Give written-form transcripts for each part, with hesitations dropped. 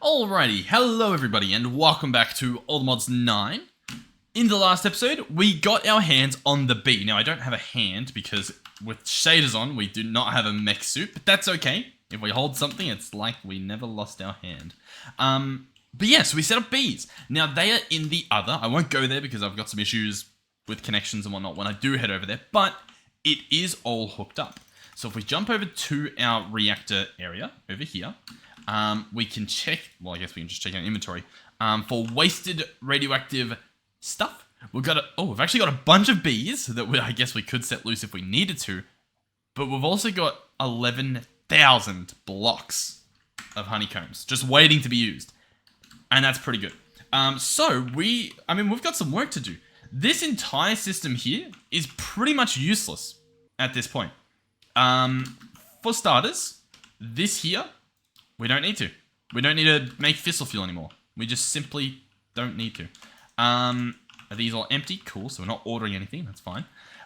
Alrighty, hello everybody and welcome back to All the Mods 9. In the last episode, we got our hands on the bee. Now I don't have a hand because with shaders on, we do not have a mech suit, but that's okay. If we hold something, it's like we never lost our hand. But yeah, so we set up bees. Now they are in the other. I won't go there because I've got some issues with connections and whatnot when I do head over there, but it is all hooked up. So if we jump over to our reactor area over here, we can check, well, I guess we can just check our inventory, for wasted radioactive stuff. We've actually got a bunch of bees that I guess we could set loose if we needed to, but we've also got 11,000 blocks of honeycombs just waiting to be used, and that's pretty good. We've got some work to do. This entire system here is pretty much useless at this point. For starters, this here, we don't need to. We don't need to make fissile fuel anymore. We just simply don't need to. Are these all empty? Cool, so we're not ordering anything. That's fine.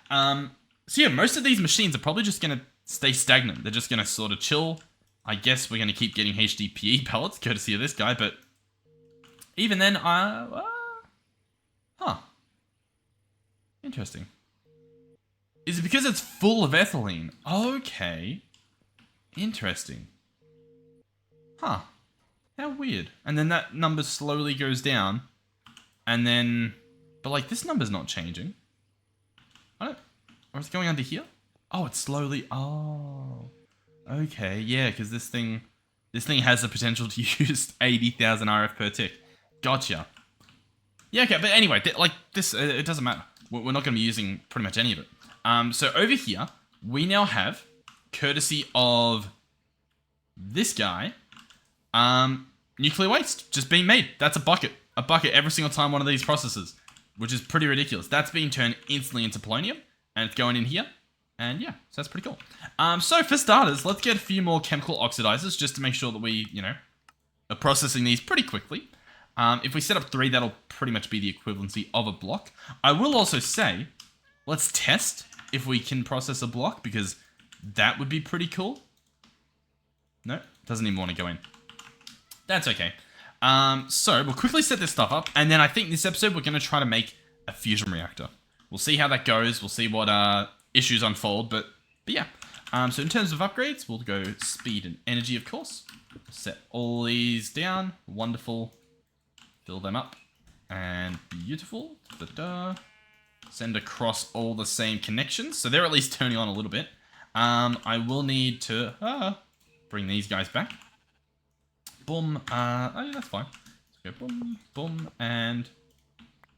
So yeah, most of these machines are probably just going to stay stagnant. They're just going to sort of chill. I guess we're going to keep getting HDPE pellets, courtesy of this guy, but even then, Interesting. Is it because it's full of ethylene? Okay. Interesting. Huh. How weird. And then that number slowly goes down. And then... But like, this number's not changing. Or is it going under here? Oh, it's slowly... Oh. Okay, yeah, because this thing has the potential to use 80,000 RF per tick. Gotcha. Yeah, okay, but anyway, it doesn't matter. We're not going to be using pretty much any of it. So over here, we now have, courtesy of this guy, nuclear waste just being made. That's a bucket every single time one of these processes, which is pretty ridiculous. That's being turned instantly into polonium, and it's going in here, and yeah, so that's pretty cool. So for starters, let's get a few more chemical oxidizers just to make sure that we, are processing these pretty quickly. If we set up 3, that'll pretty much be the equivalency of a block. I will also say, let's test if we can process a block, because that would be pretty cool. No, doesn't even want to go in. That's okay. So we'll quickly set this stuff up, and then I think this episode we're going to try to make a fusion reactor. We'll see how that goes. We'll see what issues unfold, but yeah. So in terms of upgrades, we'll go speed and energy, of course. Set all these down. Wonderful. Fill them up. And beautiful. Da-da. Send across all the same connections. So they're at least turning on a little bit. I will need to bring these guys back. Boom. Oh yeah, that's fine. Let's go boom, boom, and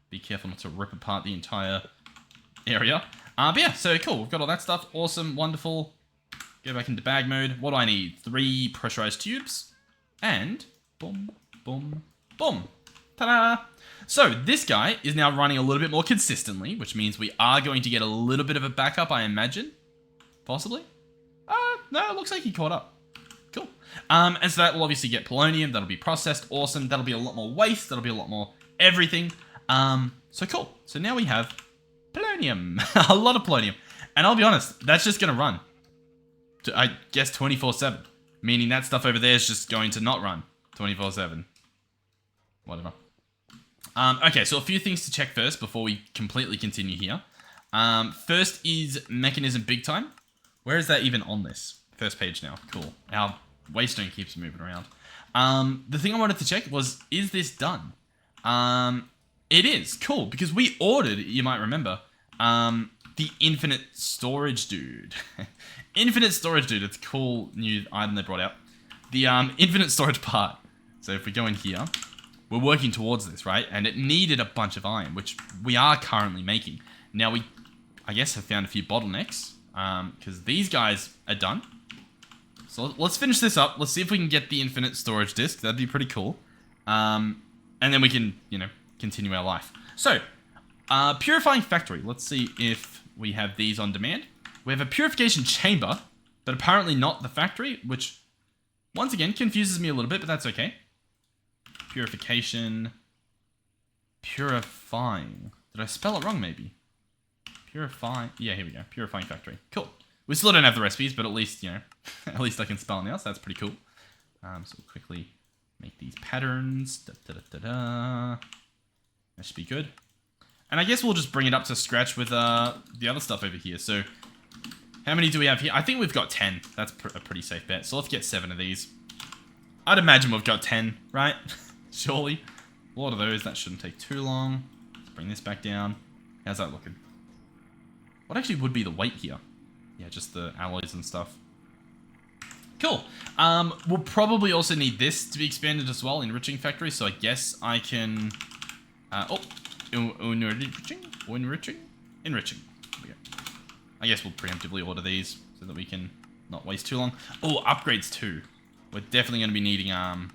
be careful not to rip apart the entire area. But yeah, so cool. We've got all that stuff. Awesome. Wonderful. Go back into bag mode. What do I need? 3 pressurized tubes. And boom, boom, boom. Ta-da! So this guy is now running a little bit more consistently, which means we are going to get a little bit of a backup, I imagine. Possibly? No, it looks like he caught up. Cool. And so that will obviously get polonium. That'll be processed. Awesome. That'll be a lot more waste. That'll be a lot more everything. So cool. So now we have polonium. A lot of polonium. And I'll be honest, that's just going to run. I guess 24/7. Meaning that stuff over there is just going to not run 24/7. Whatever. Okay, so a few things to check first before we completely continue here. First is mechanism big time. Where is that even on this? First page now. Cool. Our waystone keeps moving around. The thing I wanted to check was, is this done? It is. Cool, because we ordered, you might remember, the infinite storage dude. Infinite storage dude. It's a cool new item they brought out. The infinite storage part. So if we go in here, we're working towards this, right? And it needed a bunch of iron, which we are currently making. Now we, I guess, have found a few bottlenecks, because these guys are done. So let's finish this up. Let's see if we can get the infinite storage disk. That'd be pretty cool. And then we can, continue our life. So, purifying factory. Let's see if we have these on demand. We have a purification chamber, but apparently not the factory, which, once again, confuses me a little bit, but that's okay. Purification. Purifying. Did I spell it wrong, maybe? Purifying. Yeah, here we go. Purifying factory. Cool. We still don't have the recipes, but at least, at least I can spell now, so that's pretty cool. So we'll quickly Make these patterns. Da, da, da, da, da. That should be good. And I guess we'll just bring it up to scratch with the other stuff over here. So, how many do we have here? I think we've got 10. That's a pretty safe bet. So let's get 7 of these. I'd imagine we've got 10, right? Surely. A lot of those. That shouldn't take too long. Let's bring this back down. How's that looking? What actually would be the weight here? Yeah, just the alloys and stuff. Cool. We'll probably also need this to be expanded as well, enriching factory. So I guess I can... enriching. There we go. I guess we'll preemptively order these so that we can not waste too long. Oh, upgrades too. We're definitely going to be needing a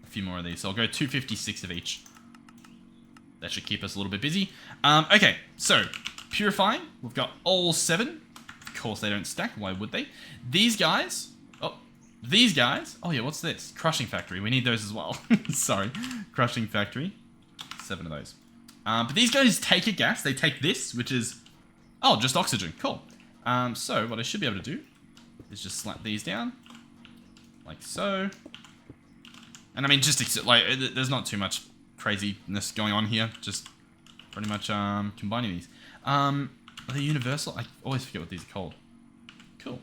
few more of these. So I'll go 256 of each. That should keep us a little bit busy. Okay, so purifying. We've got all 7. Of course, they don't stack. Why would they? These guys. These guys. Oh yeah, what's this? Crushing factory. We need those as well. Sorry, crushing factory. 7 of those. But these guys take a gas. They take this, which is just oxygen. Cool. So what I should be able to do is just slap these down. Like so. And I mean, just like, there's not too much craziness going on here. Just pretty much combining these. Are they universal? I always forget what these are called. Cool.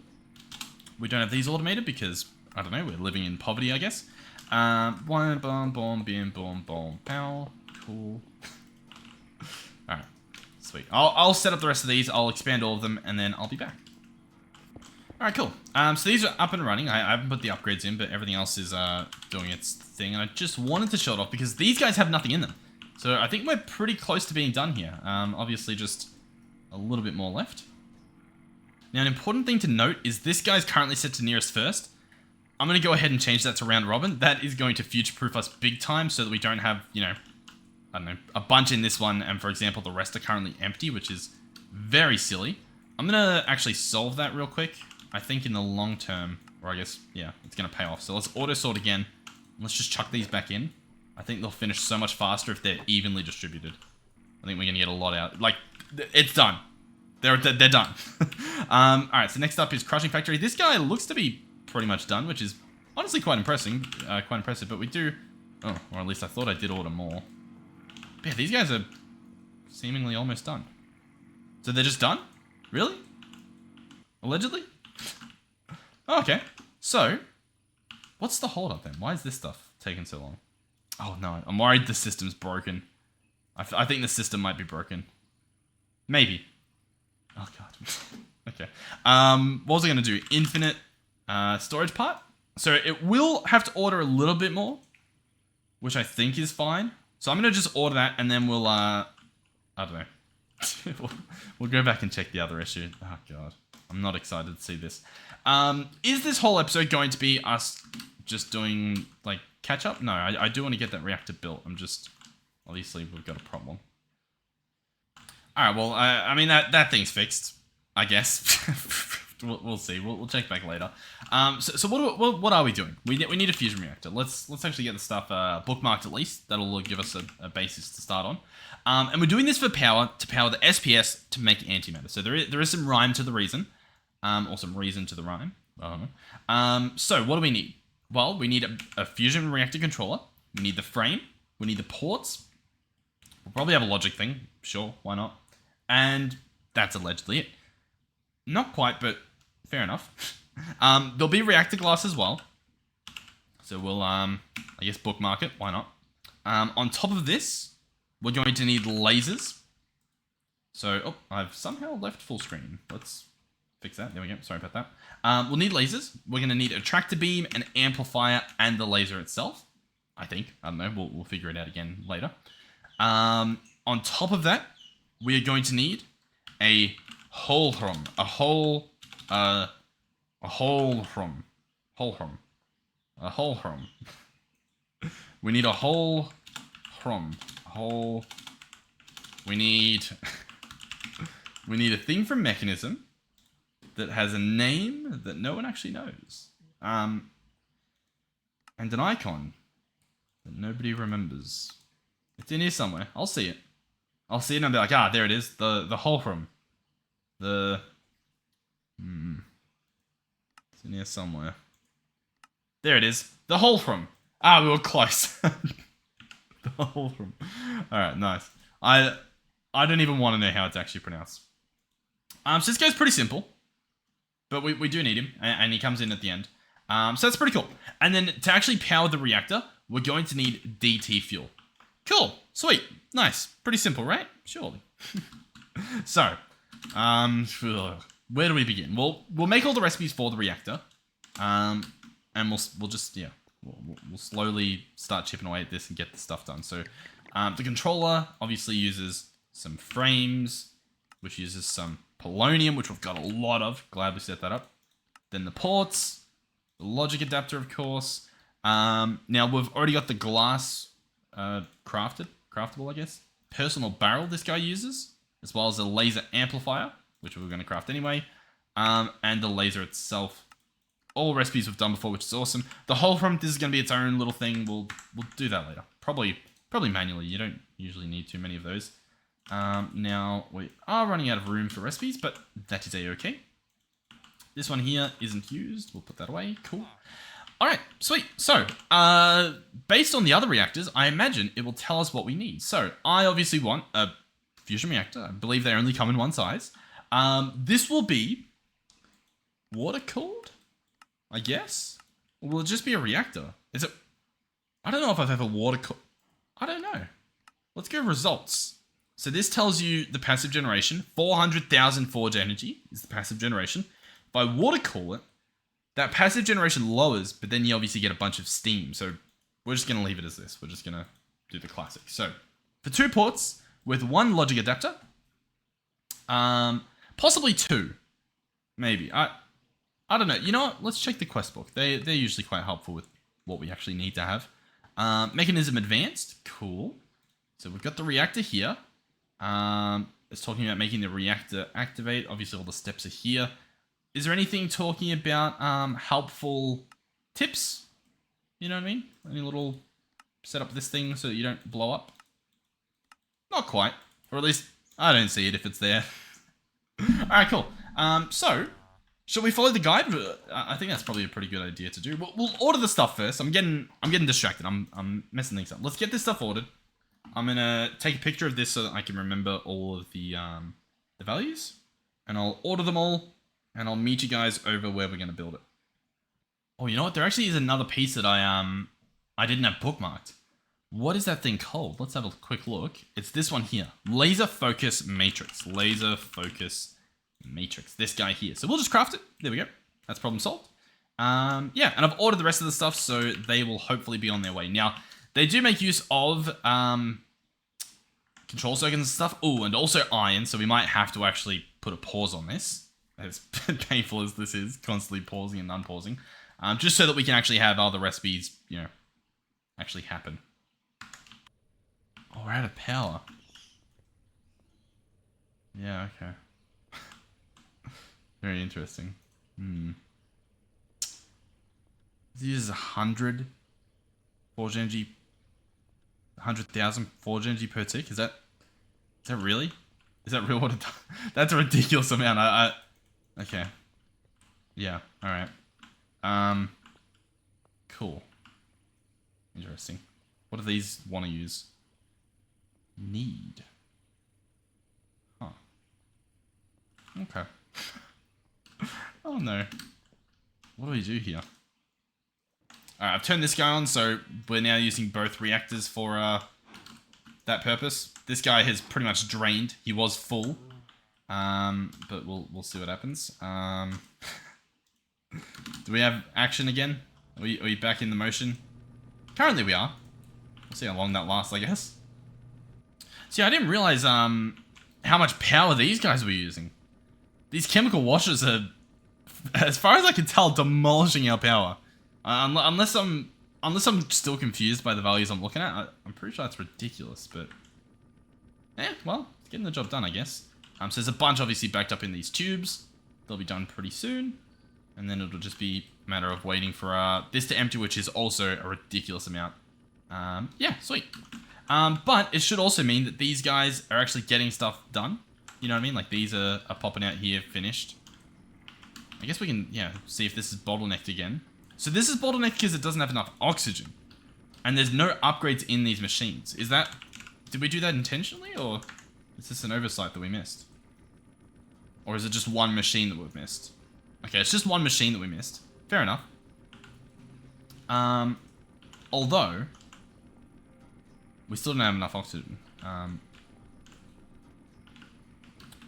We don't have these automated because, I don't know, we're living in poverty, I guess. One, boom, boom, boom, boom, boom, pow. Cool. Alright. Sweet. I'll set up the rest of these. I'll expand all of them, and then I'll be back. Alright, cool. So these are up and running. I haven't put the upgrades in, but everything else is doing its thing. And I just wanted to show it off because these guys have nothing in them. So I think we're pretty close to being done here. Obviously, just a little bit more left. Now, an important thing to note is this guy's currently set to nearest first. I'm going to go ahead and change that to round robin. That is going to future-proof us big time so that we don't have, you know, I don't know, a bunch in this one. And, for example, the rest are currently empty, which is very silly. I'm going to actually solve that real quick. I think in the long term, or I guess, yeah, it's going to pay off. So let's auto-sort again. Let's just chuck these back in. I think they'll finish so much faster if they're evenly distributed. I think we're going to get a lot out. Like, it's done. They're done. Alright, so next up is Crushing Factory. This guy looks to be pretty much done, which is honestly quite impressive. But we do... Oh, or at least I thought I did order more. But yeah, these guys are seemingly almost done. So they're just done? Really? Allegedly? Oh, okay. So, what's the hold up then? Why is this stuff taking so long? Oh no, I'm worried the system's broken. I think the system might be broken. Maybe. Oh god. Okay. What was I going to do? Infinite storage part. So it will have to order a little bit more, which I think is fine. So I'm going to just order that, and then we'll I don't know. we'll go back and check the other issue. Oh god. I'm not excited to see this. Is this whole episode going to be us just doing like catch up? No, I do want to get that reactor built. I'm just obviously we've got a problem. Alright, well, I mean, that thing's fixed, I guess. we'll see. We'll check back later. So what are we doing? We need a fusion reactor. Let's actually get the stuff bookmarked at least. That'll give us a basis to start on. And we're doing this for power, to power the SPS to make antimatter. So there is some rhyme to the reason. Or some reason to the rhyme. I don't know. So what do we need? Well, we need a fusion reactor controller. We need the frame. We need the ports. We'll probably have a logic thing. Sure, why not? And that's allegedly it. Not quite, but fair enough. There'll be reactor glass as well. So we'll, I guess, bookmark it. Why not? On top of this, we're going to need lasers. So, I've somehow left full screen. Let's fix that. There we go. Sorry about that. We'll need lasers. We're going to need a tractor beam, an amplifier, and the laser itself. I think. I don't know. We'll figure it out again later. On top of that, we are going to need a Hohlraum. A Hohlraum. We need a Hohlraum. We need a thing from Mechanism that has a name that no one actually knows. And an icon that nobody remembers. It's in here somewhere. I'll see it. And I'll be like, there it is. The Hohlraum. It's in here somewhere. There it is. The Hohlraum. Ah, we were close. The Hohlraum. Alright, nice. I don't even want to know how it's actually pronounced. So this guy's pretty simple. But we do need him, and he comes in at the end. So that's pretty cool. And then to actually power the reactor, we're going to need DT fuel. Cool. Sweet. Nice. Pretty simple, right? Surely. So, where do we begin? We'll make all the recipes for the reactor. And we'll just, yeah, we'll slowly start chipping away at this and get the stuff done. So, the controller obviously uses some frames, which uses some polonium, which we've got a lot of. Glad we set that up. Then the ports, the logic adapter, of course. Now we've already got the glass craftable, I guess. Personal barrel this guy uses, as well as a laser amplifier, which we were going to craft anyway, and the laser itself. All recipes we've done before, which is awesome. The Hohlraum, this is going to be its own little thing. We'll do that later. Probably manually. You don't usually need too many of those. Now, we are running out of room for recipes, but that is a-okay. This one here isn't used. We'll put that away. Cool. Alright, sweet. So, based on the other reactors, I imagine it will tell us what we need. So, I obviously want a fusion reactor. I believe they only come in one size. This will be water-cooled, I guess? Or will it just be a reactor? Is it... I don't know if I've ever water-cooled... I don't know. Let's go results. So this tells you the passive generation. 400,000 forge energy is the passive generation. If I water cool it, that passive generation lowers, but then you obviously get a bunch of steam. So we're just going to leave it as this. We're just going to do the classic. So for 2 ports with 1 logic adapter, possibly 2, maybe. I don't know. You know what? Let's check the quest book. They're usually quite helpful with what we actually need to have. Mechanism advanced. Cool. So we've got the reactor here. It's talking about making the reactor activate. Obviously, all the steps are here. Is there anything talking about helpful tips? You know what I mean? Any little set up this thing so that you don't blow up? Not quite. Or at least, I don't see it if it's there. Alright, cool. So, should we follow the guide? I think that's probably a pretty good idea to do. We'll order the stuff first. I'm getting distracted. I'm messing things up. Let's get this stuff ordered. I'm gonna take a picture of this so that I can remember all of the values, and I'll order them all, and I'll meet you guys over where we're gonna build it. Oh, you know what? There actually is another piece that I didn't have bookmarked. What is that thing called? Let's have a quick look. It's this one here, laser focus matrix. Laser focus matrix. This guy here. So we'll just craft it. There we go. That's problem solved. Yeah, and I've ordered the rest of the stuff, so they will hopefully be on their way now. They do make use of control circuits and stuff. Oh, and also iron, so we might have to actually put a pause on this. As painful as this is, constantly pausing and unpausing. Just so that we can actually have other recipes, you know, actually happen. Oh, we're out of power. Yeah, okay. Very interesting. This uses 100 forge energy. 100,000 forge energy per tick. Is that really? Is that real what it does? That's a ridiculous amount. Okay. Yeah, alright. Cool. Interesting. What do these want to use? Need. Huh. Okay. Oh no. What do we do here? Alright, I've turned this guy on, so we're now using both reactors for that purpose. This guy has pretty much drained. He was full. But we'll see what happens. Do we have action again? Are we back in the motion? Currently we are. We'll see how long that lasts, I guess. See, I didn't realize how much power these guys were using. These chemical washers are, as far as I can tell, demolishing our power. Unless I'm still confused by the values I'm looking at. I'm pretty sure that's ridiculous, but... well, it's getting the job done, I guess. So there's a bunch obviously backed up in these tubes. They'll be done pretty soon. And then it'll just be a matter of waiting for this to empty, which is also a ridiculous amount. Yeah, sweet. But it should also mean that these guys are actually getting stuff done. You know what I mean? Like these are popping out here, finished. I guess we can, yeah, see if this is bottlenecked again. So this is bottlenecked because it doesn't have enough oxygen. And there's no upgrades in these machines. Is that... Did we do that intentionally, or is this an oversight that we missed? Or is it just one machine that we've missed? Okay, it's just one machine that we missed. Fair enough. Although... We still don't have enough oxygen.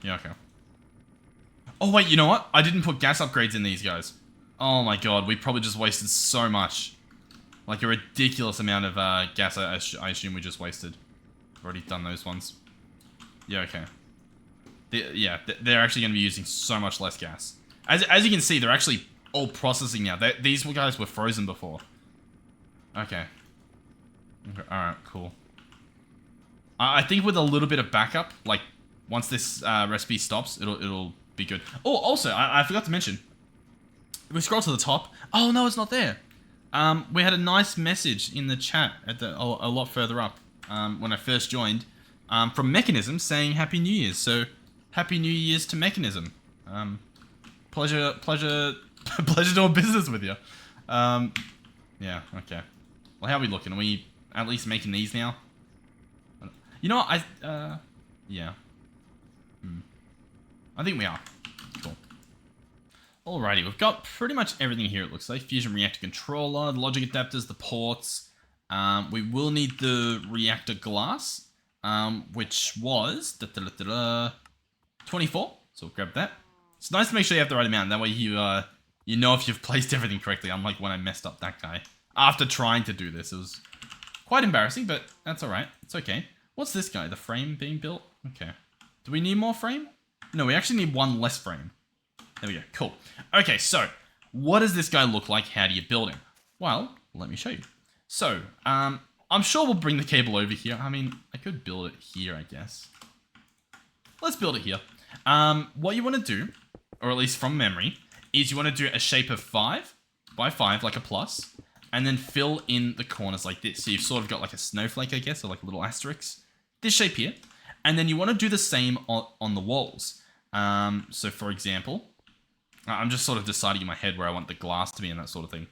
Yeah, okay. Oh, wait, you know what? I didn't put gas upgrades in these guys. Oh my god, we probably just wasted so much. Like a ridiculous amount of gas, I assume we just wasted. Already done those ones. Yeah, okay. They're actually going to be using so much less gas. As you can see, they're actually all processing now. These guys were frozen before. Okay. Alright, cool. I think with a little bit of backup, like, once this recipe stops, it'll be good. Oh, also, I forgot to mention, if we scroll to the top, oh no, it's not there. We had a nice message in the chat at a lot further up when I first joined from Mechanism saying Happy New Year's. So, Happy New Year's to Mechanism. Pleasure doing business with you. Yeah, okay. Well, how are we looking? Are we at least making these now? You know what? Yeah. I think we are. Cool. Alrighty, we've got pretty much everything here, it looks like. Fusion reactor controller, the logic adapters, the ports. We will need the reactor glass, which was 24. So we'll grab that. It's nice to make sure you have the right amount. That way you know if you've placed everything correctly, unlike when I messed up that guy. After trying to do this, it was quite embarrassing, but that's alright. It's okay. What's this guy? The frame being built? Okay. Do we need more frame? No, we actually need one less frame. There we go. Cool. Okay, so what does this guy look like? How do you build him? Well, let me show you. So, I'm sure we'll bring the cable over here. I mean, I could build it here, I guess. Let's build it here. What you want to do, or at least from memory, is you want to do a shape of 5 by 5, like a plus, and then fill in the corners like this. So you've sort of got like a snowflake, I guess, or like a little asterisk. This shape here. And then you want to do the same on the walls. So for example, I'm just sort of deciding in my head where I want the glass to be and that sort of thing.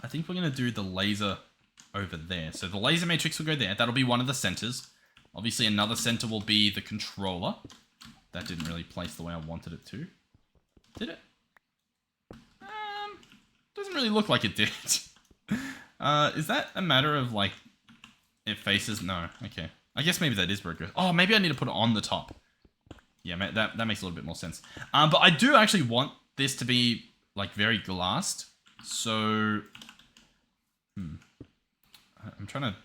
I think we're going to do the laser over there. So the laser matrix will go there. That'll be one of the centers. Obviously another center will be the controller. That didn't really place the way I wanted it to. Did it? Doesn't really look like it did. Is that a matter of like, it faces? No, okay. I guess maybe that is very good. Oh, maybe I need to put it on the top. Yeah, that makes a little bit more sense. But I do actually want this to be, like, very glassed. So, I'm trying to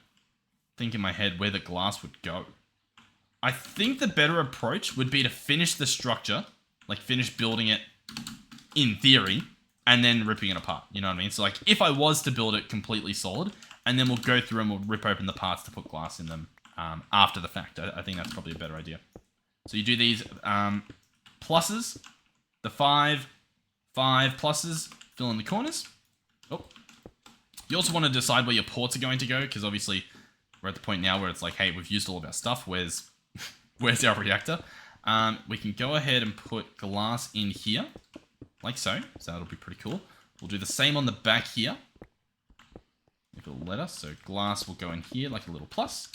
think in my head where the glass would go. I think the better approach would be to finish the structure, like, finish building it in theory, and then ripping it apart. You know what I mean? So, like, if I was to build it completely solid, and then we'll go through and we'll rip open the parts to put glass in them. After the fact. I think that's probably a better idea. So you do these pluses, the 5 pluses, fill in the corners. Oh. You also want to decide where your ports are going to go, because obviously we're at the point now where it's like, hey, we've used all of our stuff. Where's our reactor? We can go ahead and put glass in here, like so. So that'll be pretty cool. We'll do the same on the back here, if it'll let us. So glass will go in here like a little plus.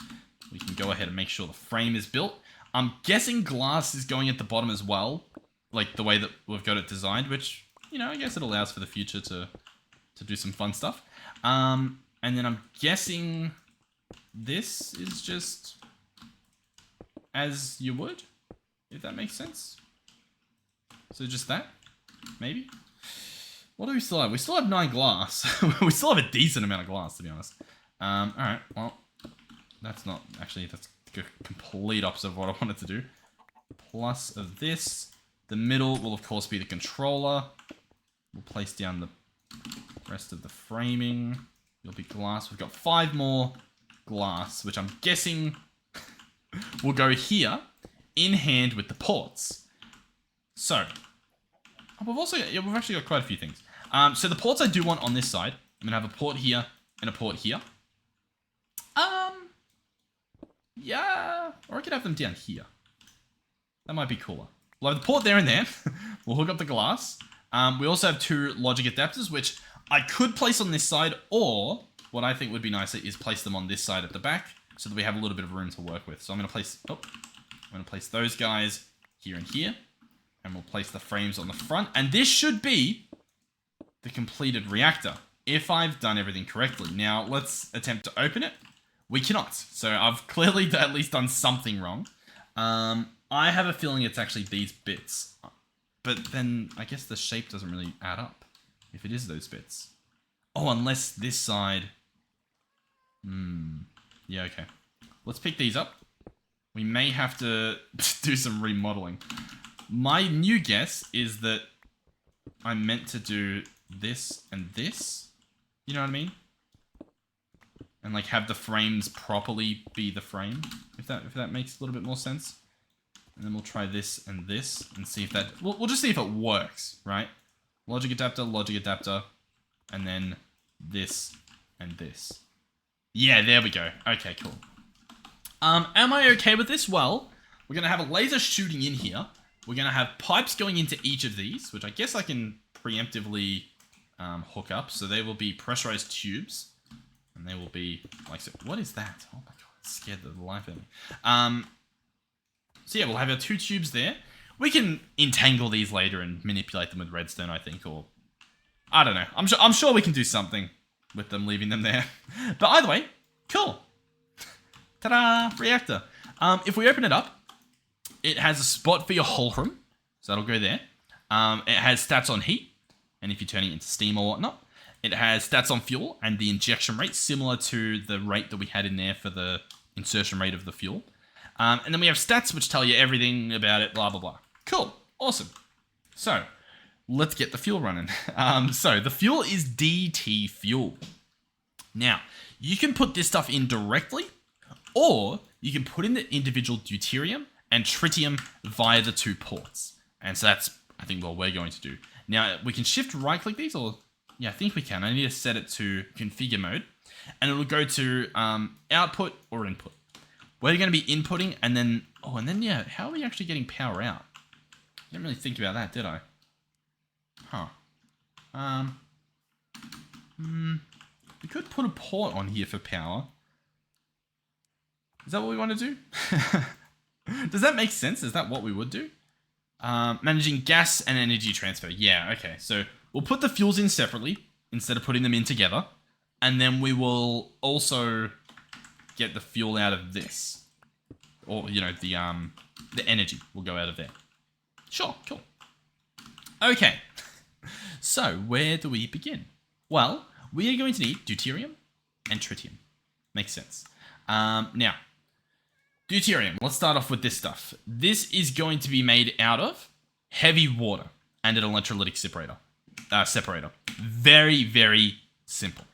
We can go ahead and make sure the frame is built. I'm guessing glass is going at the bottom as well, like the way that we've got it designed, which, you know, I guess it allows for the future to do some fun stuff. And then I'm guessing this is just as you would, if that makes sense. So just that, maybe. What do we still have? We still have 9 glass. We still have a decent amount of glass, to be honest. Alright, well, that's not, actually, that's the complete opposite of what I wanted to do. Plus of this. The middle will, of course, be the controller. We'll place down the rest of the framing. It'll be glass. We've got 5 more glass, which I'm guessing will go here, in hand with the ports. So, we've actually got quite a few things. So the ports I do want on this side. I'm going to have a port here and a port here. Yeah, or I could have them down here. That might be cooler. We'll have the port there and there. We'll hook up the glass. We also have 2 logic adapters, which I could place on this side, or what I think would be nicer is place them on this side at the back so that we have a little bit of room to work with. So I'm going to place those guys here and here, and we'll place the frames on the front. And this should be the completed reactor, if I've done everything correctly. Now, let's attempt to open it. We cannot. So I've clearly at least done something wrong. I have a feeling it's actually these bits. But then I guess the shape doesn't really add up if it is those bits. Oh, unless this side... Yeah, okay. Let's pick these up. We may have to do some remodeling. My new guess is that I'm meant to do this and this. You know what I mean? And like have the frames properly be the frame. If that makes a little bit more sense. And then we'll try this and see if that... We'll just see if it works, right? Logic adapter, and then this and this. Yeah, there we go. Okay, cool. Am I okay with this? Well, we're going to have a laser shooting in here. We're going to have pipes going into each of these, which I guess I can preemptively hook up. So they will be pressurized tubes. And they will be like so. What is that? Oh my god, it scared the life out of me. So yeah, we'll have our 2 tubes there. We can entangle these later and manipulate them with redstone, I think, or... I don't know. I'm sure we can do something with them, leaving them there. But either way, cool. Ta-da! Reactor. If we open it up, it has a spot for your Hohlraum. So that'll go there. It has stats on heat, and if you're turning it into steam or whatnot. It has stats on fuel and the injection rate, similar to the rate that we had in there for the insertion rate of the fuel. And then we have stats which tell you everything about it, blah, blah, blah. Cool. Awesome. So, let's get the fuel running. So, the fuel is DT fuel. Now, you can put this stuff in directly, or you can put in the individual deuterium and tritium via the 2 ports. And so that's, I think, what we're going to do. Now, we can shift right-click these, or... Yeah, I think we can. I need to set it to configure mode. And it will go to output or input. We're going to be inputting and then... Oh, and then, yeah, how are we actually getting power out? I didn't really think about that, did I? Huh. We could put a port on here for power. Is that what we want to do? Does that make sense? Is that what we would do? Managing gas and energy transfer. Yeah, okay. So we'll put the fuels in separately instead of putting them in together. And then we will also get the fuel out of this. Or, you know, the energy will go out of there. Sure, cool. Okay. So, where do we begin? Well, we are going to need deuterium and tritium. Makes sense. Now, deuterium. Let's start off with this stuff. This is going to be made out of heavy water and an electrolytic separator. Very, very simple.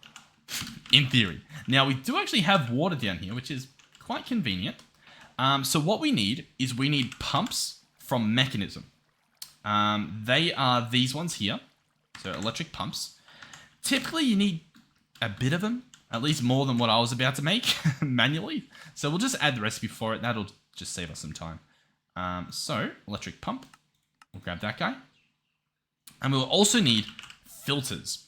In theory. Now, we do actually have water down here, which is quite convenient. So what we need is we need pumps from Mechanism. They are these ones here. So electric pumps. Typically, you need a bit of them. At least more than what I was about to make manually. So we'll just add the recipe for it. That'll just save us some time. So, electric pump. We'll grab that guy. And we'll also need filters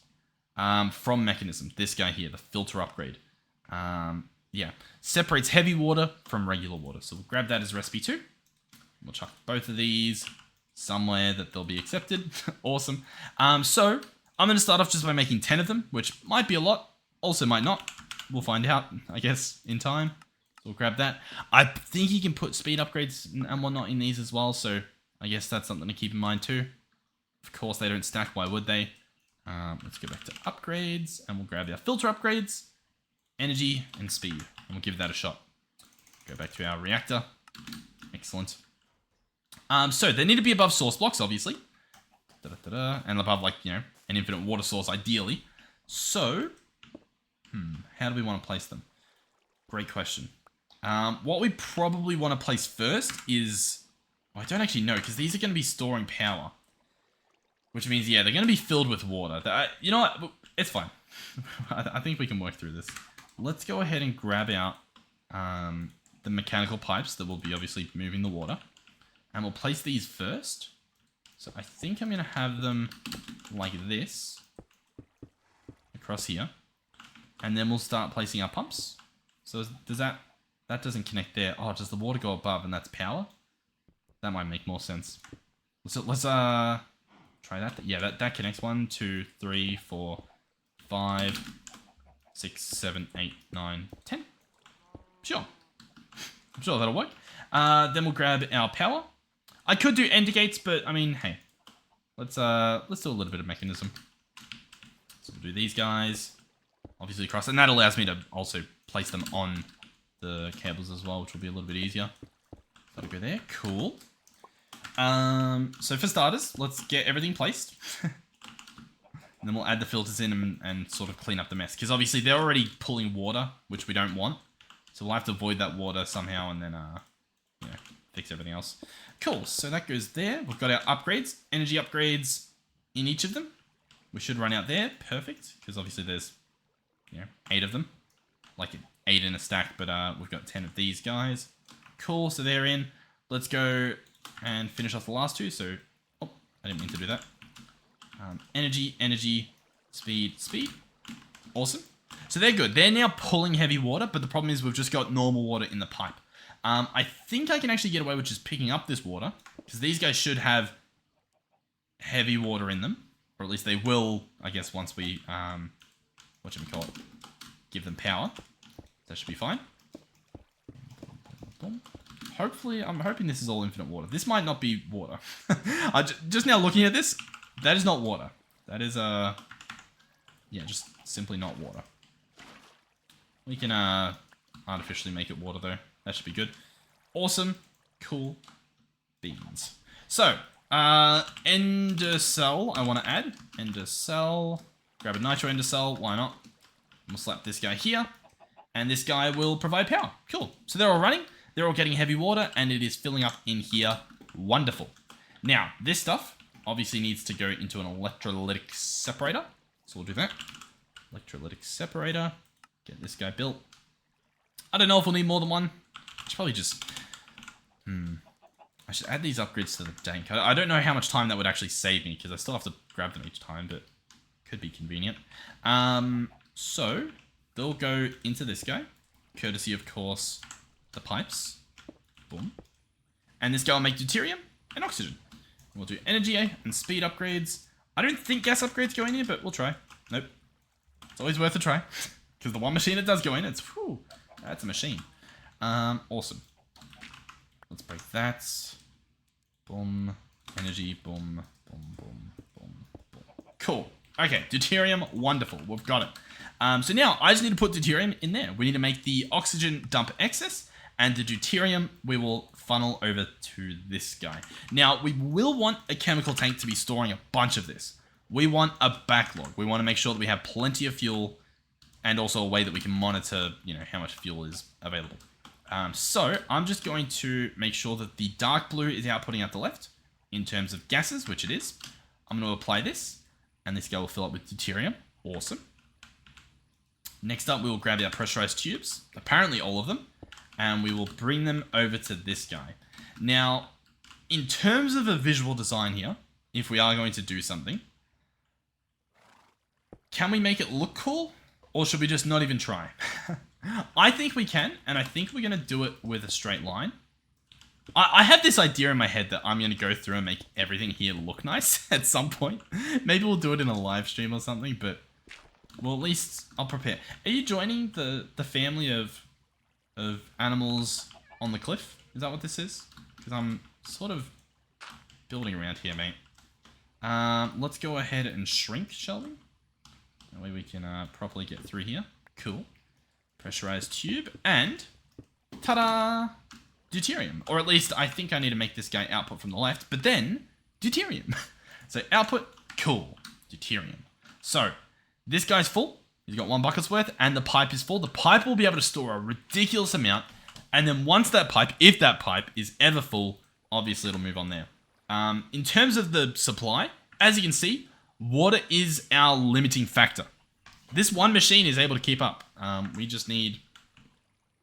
from Mechanism. This guy here, the filter upgrade. Yeah, separates heavy water from regular water. So we'll grab that as recipe 2. We'll chuck both of these somewhere that they'll be accepted. Awesome. So, I'm going to start off just by making 10 of them, which might be a lot. Also might not. We'll find out, I guess, in time. So we'll grab that. I think you can put speed upgrades and whatnot in these as well. So I guess that's something to keep in mind too. Of course, they don't stack. Why would they? Let's go back to upgrades. And we'll grab our filter upgrades. Energy and speed. And we'll give that a shot. Go back to our reactor. Excellent. So they need to be above source blocks, obviously. And above, like, you know, an infinite water source, ideally. So... how do we want to place them? Great question. What we probably want to place first is... Well, I don't actually know, because these are going to be storing power. Which means, yeah, they're going to be filled with water. You know what? It's fine. I think we can work through this. Let's go ahead and grab out the mechanical pipes that will be obviously moving the water. And we'll place these first. So I think I'm going to have them like this. Across here. And then we'll start placing our pumps. So does that doesn't connect there. Oh, does the water go above and that's power? That might make more sense. Let's try that. Yeah, that connects. 1, 2, 3, 4, 5, 6, 7, 8, 9, 10. Sure. I'm sure that'll work. Then we'll grab our power. I could do ender gates, but I mean, hey. Let's do a little bit of mechanism. So we'll do these guys. Obviously cross, and that allows me to also place them on the cables as well, which will be a little bit easier. That'll go there. Cool. So for starters, let's get everything placed. And then we'll add the filters in and sort of clean up the mess. Because obviously they're already pulling water, which we don't want. So we'll have to void that water somehow and then, you know, fix everything else. Cool, so that goes there. We've got our upgrades, energy upgrades in each of them. We should run out there. Perfect, because obviously there's, you know, 8 of them. Like 8 in a stack, but we've got 10 of these guys. Cool, so they're in. Let's go and finish off the last 2. So, oh, I didn't mean to do that. Energy, energy, speed, speed. Awesome. So they're good. They're now pulling heavy water, but the problem is we've just got normal water in the pipe. I think I can actually get away with just picking up this water, because these guys should have heavy water in them, or at least they will, I guess, once we, whatchamacallit, give them power. That should be fine. Hopefully, I'm hoping this is all infinite water. This might not be water. Just now looking at this, that is not water. That is, yeah, just simply not water. We can, artificially make it water, though. That should be good. Awesome. Cool. Beans. So, ender cell I want to add. Ender cell. Grab a nitro ender cell. Why not? We'll slap this guy here. And this guy will provide power. Cool. So they're all running. They're all getting heavy water. And it is filling up in here. Wonderful. Now, this stuff obviously needs to go into an electrolytic separator. So we'll do that. Electrolytic separator. Get this guy built. I don't know if we'll need more than one. I should probably just... I should add these upgrades to the tank. I don't know how much time that would actually save me, because I still have to grab them each time, but could be convenient. So, they'll go into this guy. Courtesy, of course, the pipes. Boom. And this guy will make deuterium and oxygen. We'll do energy and speed upgrades. I don't think gas upgrades go in here, but we'll try. Nope. It's always worth a try. Because the one machine it does go in, it's... Whew, that's a machine. Awesome. Let's break that. Boom. Energy. Boom. Boom. Boom. Boom. Boom. Cool. Okay. Deuterium. Wonderful. We've got it. So now I just need to put deuterium in there. We need to make the oxygen dump excess, and the deuterium we will funnel over to this guy. Now we will want a chemical tank to be storing a bunch of this. We want a backlog. We want to make sure that we have plenty of fuel, and also a way that we can monitor, you know, how much fuel is available. So I'm just going to make sure that the dark blue is outputting out the left in terms of gases, which it is. I'm going to apply this, and this guy will fill up with deuterium. Awesome. Next up, we will grab our pressurized tubes, apparently all of them, and we will bring them over to this guy. Now, in terms of a visual design here, if we are going to do something, can we make it look cool? Or should we just not even try? I think we can, and I think we're going to do it with a straight line. I have this idea in my head that I'm going to go through and make everything here look nice at some point. Maybe we'll do it in a live stream or something, but... Well, at least I'll prepare. Are you joining the family of animals on the cliff? Is that what this is? Because I'm sort of building around here, mate. Let's go ahead and shrink, shall we? That way we can properly get through here. Cool. Pressurized tube, and ta-da! Deuterium. Or at least I think I need to make this guy output from the left, but then deuterium. So output, cool. Deuterium. So this guy's full. He's got 1 bucket's worth, and the pipe is full. The pipe will be able to store a ridiculous amount, and then once that pipe, if that pipe is ever full, obviously it'll move on there. In terms of the supply, as you can see, water is our limiting factor. This one machine is able to keep up. We just need,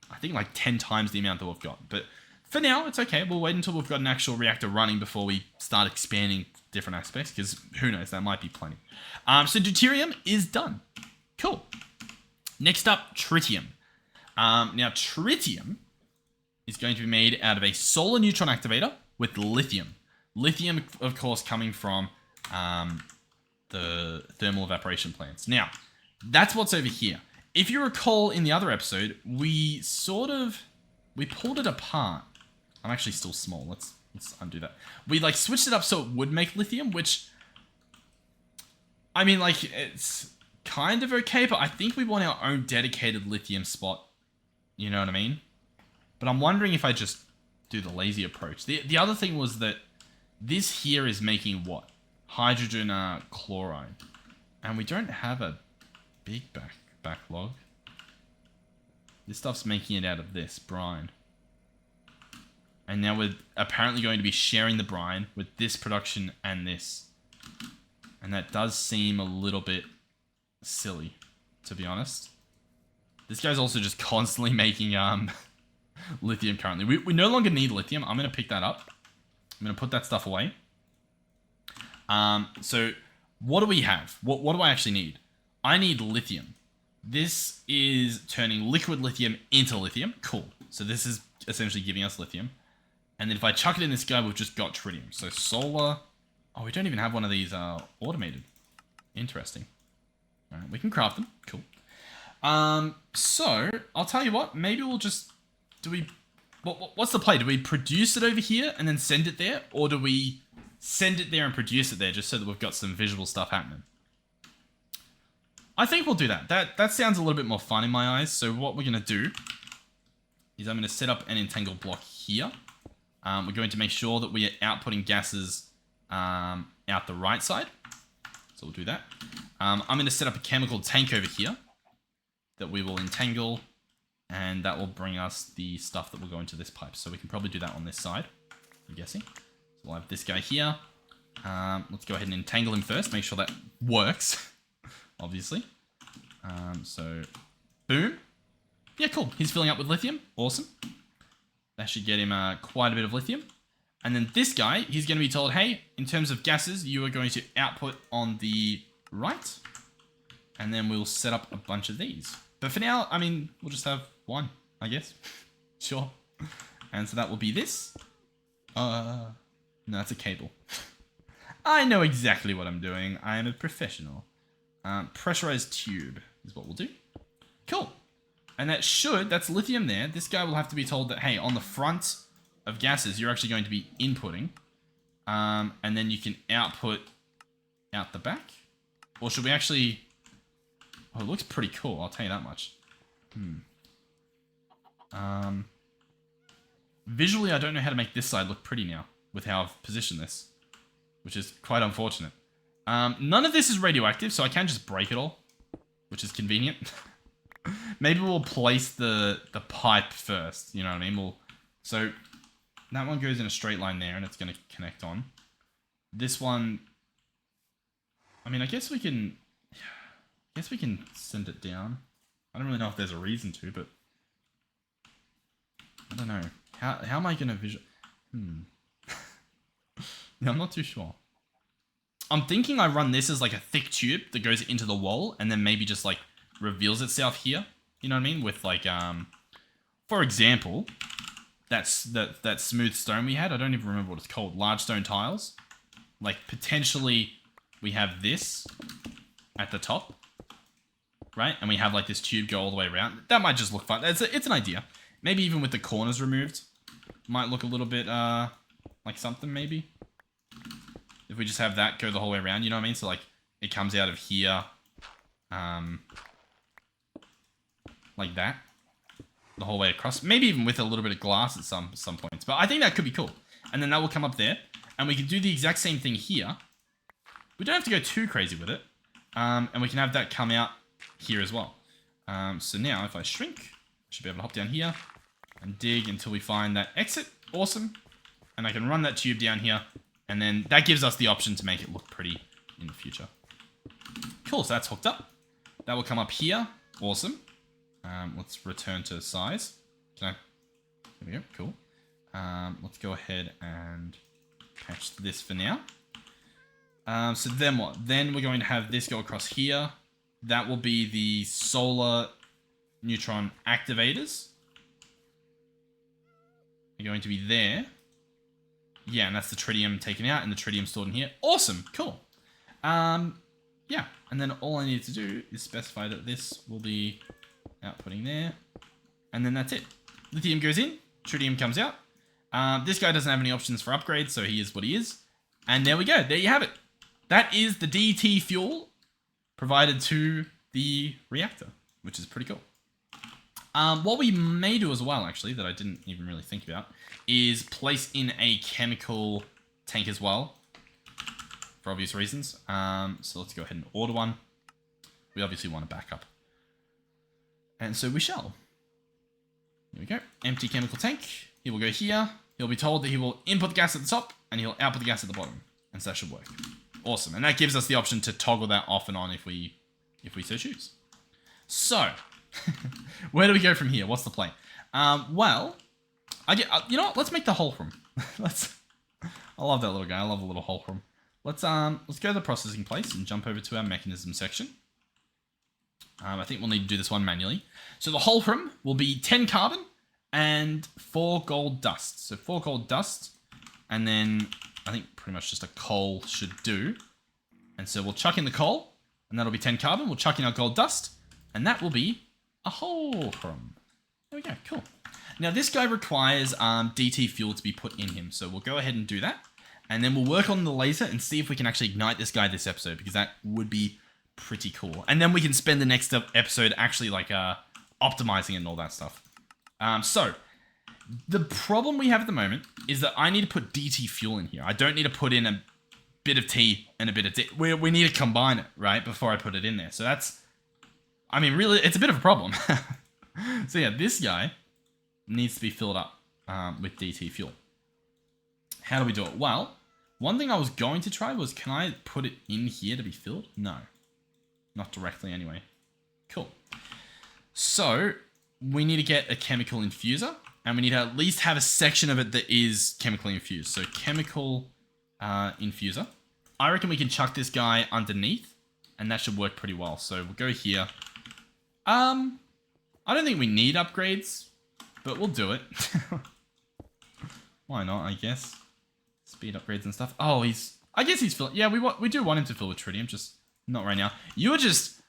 I think, like 10 times the amount that we've got. But for now, it's okay. We'll wait until we've got an actual reactor running before we start expanding different aspects, because who knows, that might be plenty. So deuterium is done. Cool. Next up, tritium. Now, tritium is going to be made out of a solar neutron activator with lithium. Lithium, of course, coming from the thermal evaporation plants. Now, that's what's over here. If you recall in the other episode, we pulled it apart. I'm actually still small. Let's undo that. We like switched it up so it would make lithium, which, I mean, like, it's kind of okay, but I think we want our own dedicated lithium spot. You know what I mean? But I'm wondering if I just do the lazy approach. The other thing was that this here is making what? Hydrogen chloride. And we don't have a big backlog. This stuff's making it out of this brine. And now we're apparently going to be sharing the brine with this production and this. And that does seem a little bit silly, to be honest. This guy's also just constantly making lithium currently. We no longer need lithium. I'm going to pick that up. I'm going to put that stuff away. So what do we have? What do I actually need? I need lithium. This is turning liquid lithium into lithium. Cool. So this is essentially giving us lithium. And then if I chuck it in this guy, we've just got tritium. So solar. Oh, we don't even have one of these automated. Interesting. All right, we can craft them. Cool. So I'll tell you what. Maybe we'll just what's the play? Do we produce it over here and then send it there, or do we send it there and produce it there just so that we've got some visual stuff happening? I think we'll do that. That sounds a little bit more fun in my eyes. So what we're gonna do is I'm gonna set up an entangle block here. We're going to make sure that we are outputting gases out the right side. So we'll do that. I'm going to set up a chemical tank over here that we will entangle, and that will bring us the stuff that will go into this pipe. So we can probably do that on this side, I'm guessing. So we'll have this guy here. Let's go ahead and entangle him first, make sure that works, obviously. So, boom. Yeah, cool. He's filling up with lithium. Awesome. That should get him quite a bit of lithium. And then this guy, he's going to be told, hey, in terms of gases, you are going to output on the right. And then we'll set up a bunch of these. But for now, I mean, we'll just have one, I guess. Sure. And so that will be this. No, that's a cable. I know exactly what I'm doing. I am a professional. Pressurized tube is what we'll do. Cool. And that's lithium there. This guy will have to be told that, hey, on the front of gases, you're actually going to be inputting. And then you can output out the back. Or should we actually... Oh, it looks pretty cool, I'll tell you that much. Visually, I don't know how to make this side look pretty now with how I've positioned this, which is quite unfortunate. None of this is radioactive, so I can just break it all, which is convenient. Maybe we'll place the pipe first, you know what I mean? So that one goes in a straight line there, and it's going to connect on. This one, I mean, I guess we can send it down. I don't really know if there's a reason to, but I don't know. How am I going to visual? Yeah, I'm not too sure. I'm thinking I run this as like a thick tube that goes into the wall and then maybe just like reveals itself here. You know what I mean? With like, for example, that smooth stone we had. I don't even remember what it's called. Large stone tiles. Like potentially we have this at the top, right? And we have like this tube go all the way around. That might just look fun. It's an idea. Maybe even with the corners removed, might look a little bit like something maybe. If we just have that go the whole way around, you know what I mean? So like it comes out of here, like that, the whole way across. Maybe even with a little bit of glass at some points. But I think that could be cool. And then that will come up there, and we can do the exact same thing here. We don't have to go too crazy with it, and we can have that come out here as well. So now if I shrink, I should be able to hop down here and dig until we find that exit. Awesome. And I can run that tube down here. And then that gives us the option to make it look pretty in the future. Cool, so that's hooked up. That will come up here. Awesome. Let's return to size. There we go, cool. Let's go ahead and patch this for now. So then what? Then we're going to have this go across here. That will be the solar neutron activators are going to be there. Yeah, and that's the tritium taken out and the tritium stored in here. Awesome, cool. Yeah, and then all I need to do is specify that this will be outputting there. And then that's it. Lithium goes in, tritium comes out. This guy doesn't have any options for upgrades, so he is what he is. And there we go, there you have it. That is the DT fuel provided to the reactor, which is pretty cool. What we may do as well, actually, that I didn't even really think about, is place in a chemical tank as well, for obvious reasons. So let's go ahead and order one. We obviously want a backup. And so we shall. Here we go. Empty chemical tank. He will go here. He'll be told that he will input the gas at the top, and he'll output the gas at the bottom. And so that should work. Awesome. And that gives us the option to toggle that off and on if we so choose. So, where do we go from here? What's the play? Well, you know what? Let's make the Hohlraum. I love that little guy. I love a little Hohlraum. Let's go to the processing place and jump over to our mechanism section. I think we'll need to do this one manually. So the Hohlraum will be 10 carbon and 4 gold dust. So 4 gold dust, and then I think pretty much just a coal should do. And so we'll chuck in the coal, and that'll be 10 carbon. We'll chuck in our gold dust, and that will be a Hohlraum. There we go, cool. Now this guy requires DT fuel to be put in him, so we'll go ahead and do that. And then we'll work on the laser and see if we can actually ignite this guy this episode, because that would be pretty cool. And then we can spend the next episode actually like optimizing it and all that stuff. So the problem we have at the moment is that I need to put DT fuel in here. I don't need to put in a bit of T and a bit of D. We need to combine it, right, before I put it in there. So that's, I mean, really, it's a bit of a problem. So yeah, this guy needs to be filled up with DT fuel. How do we do it? Well, one thing I was going to try was, can I put it in here to be filled? No. Not directly anyway. Cool. So, we need to get a chemical infuser, and we need to at least have a section of it that is chemically infused. So, chemical infuser. I reckon we can chuck this guy underneath, and that should work pretty well. So, we'll go here. I don't think we need upgrades, but we'll do it. Why not, I guess. Speed upgrades and stuff. Oh, I guess he's filling. Yeah, we do want him to fill with tritium, just not right now. You are just...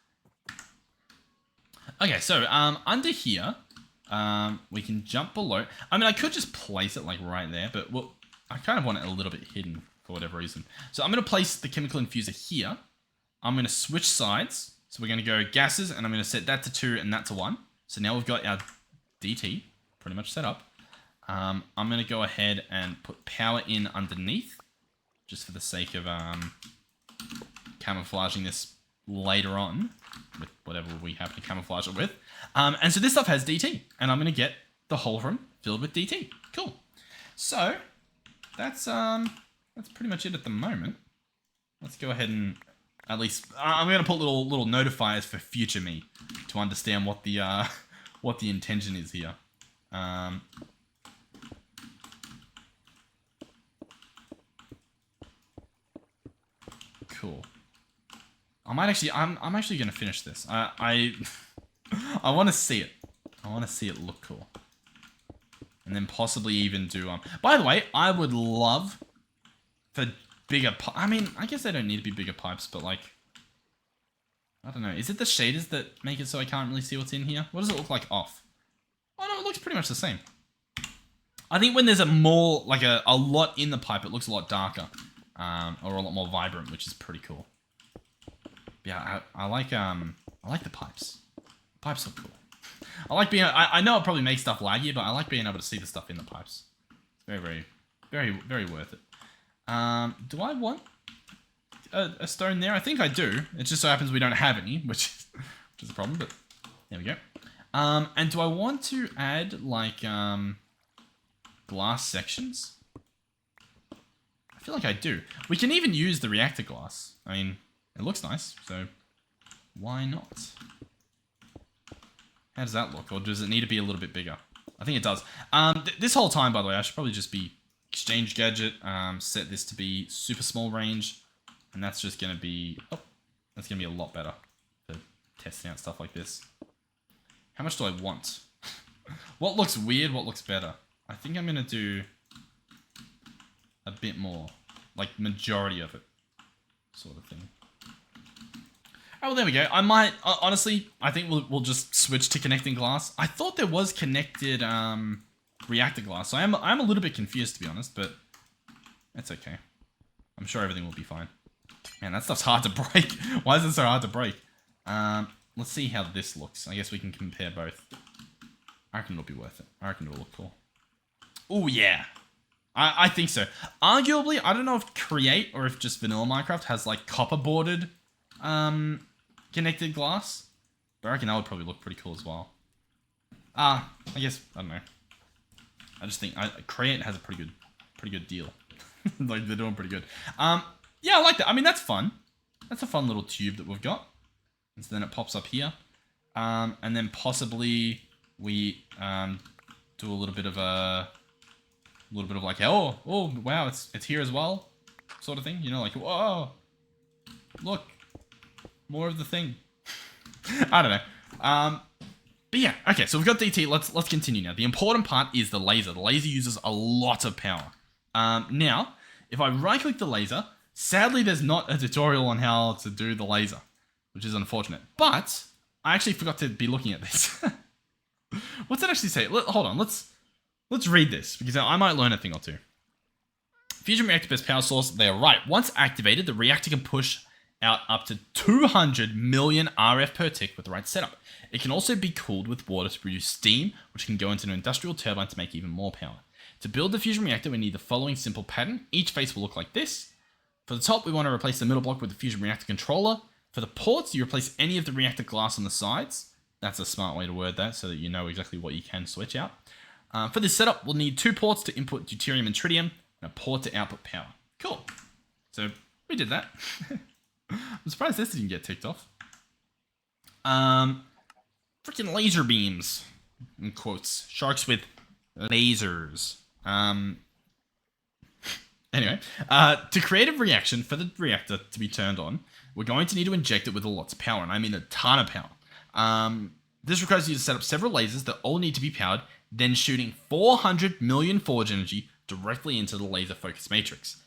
Okay, so under here, we can jump below. I mean, I could just place it like right there, but I kind of want it a little bit hidden for whatever reason. So I'm going to place the chemical infuser here. I'm going to switch sides. So we're going to go gases, and I'm going to set that to 2 and that to 1. So now we've got our DT pretty much set up. I'm going to go ahead and put power in underneath, just for the sake of camouflaging this later on with whatever we happen to camouflage it with. And so this stuff has DT, and I'm going to get the Hohlraum filled with DT. Cool. So that's pretty much it at the moment. Let's go ahead and at least I'm going to put little notifiers for future me to understand what the intention is here. Cool. I'm actually gonna finish this. I want to see it. I want to see it look cool, and then possibly even do By the way, I would love for bigger. I mean, I guess they don't need to be bigger pipes, but like, I don't know. Is it the shaders that make it so I can't really see what's in here? What does it look like off? Oh no, it looks pretty much the same. I think when there's a lot in the pipe, it looks a lot darker. Or a lot more vibrant, which is pretty cool. Yeah, I like the pipes. Pipes look cool. I like being. I know it probably makes stuff laggy, but I like being able to see the stuff in the pipes. It's very, very, very, very worth it. Do I want a stone there? I think I do. It just so happens we don't have any, which is a problem. But there we go. And do I want to add like glass sections? I feel like I do. We can even use the reactor glass. I mean, it looks nice, so why not? How does that look? Or does it need to be a little bit bigger? I think it does. This whole time, by the way, I should probably just be exchange gadget, set this to be super small range, and that's just going to be, that's going to be a lot better for testing out stuff like this. How much do I want? What looks weird? What looks better? I think I'm going to do a bit more. Like, majority of it. Sort of thing. Oh, well, there we go. I might, honestly, I think we'll just switch to connecting glass. I thought there was connected reactor glass. So I'm a little bit confused, to be honest, but that's okay. I'm sure everything will be fine. Man, that stuff's hard to break. Why is it so hard to break? Let's see how this looks. I guess we can compare both. I reckon it'll be worth it. I reckon it'll look cool. Oh, yeah. I think so. Arguably, I don't know if Create or if just vanilla Minecraft has like copper boarded connected glass. But I reckon that would probably look pretty cool as well. I guess, I don't know. I just think Create has a pretty good deal. Like, they're doing pretty good. Yeah, I like that. I mean, that's fun. That's a fun little tube that we've got. And so then it pops up here. And then possibly we do a little bit of like, oh wow, it's here as well, sort of thing. You know, like, whoa, look, more of the thing. I don't know. But yeah, okay, so we've got DT. Let's continue now. The important part is the laser. The laser uses a lot of power. Now, if I right-click the laser, sadly there's not a tutorial on how to do the laser, which is unfortunate. But I actually forgot to be looking at this. What's it actually say? Hold on, let's read this, because I might learn a thing or two. Fusion reactor best power source, they're right. Once activated, the reactor can push out up to 200 million RF per tick with the right setup. It can also be cooled with water to produce steam, which can go into an industrial turbine to make even more power. To build the fusion reactor, we need the following simple pattern. Each face will look like this. For the top, we want to replace the middle block with the fusion reactor controller. For the ports, you replace any of the reactor glass on the sides. That's a smart way to word that, so that you know exactly what you can switch out. For this setup, we'll need 2 ports to input deuterium and tritium, and a port to output power. Cool. So, we did that. I'm surprised this didn't get ticked off. Freaking laser beams. In quotes. Sharks with lasers. Anyway, to create a reaction for the reactor to be turned on, we're going to need to inject it with lots of power, and I mean a ton of power. This requires you to set up several lasers that all need to be powered, then shooting 400 million forge energy directly into the laser focus matrix.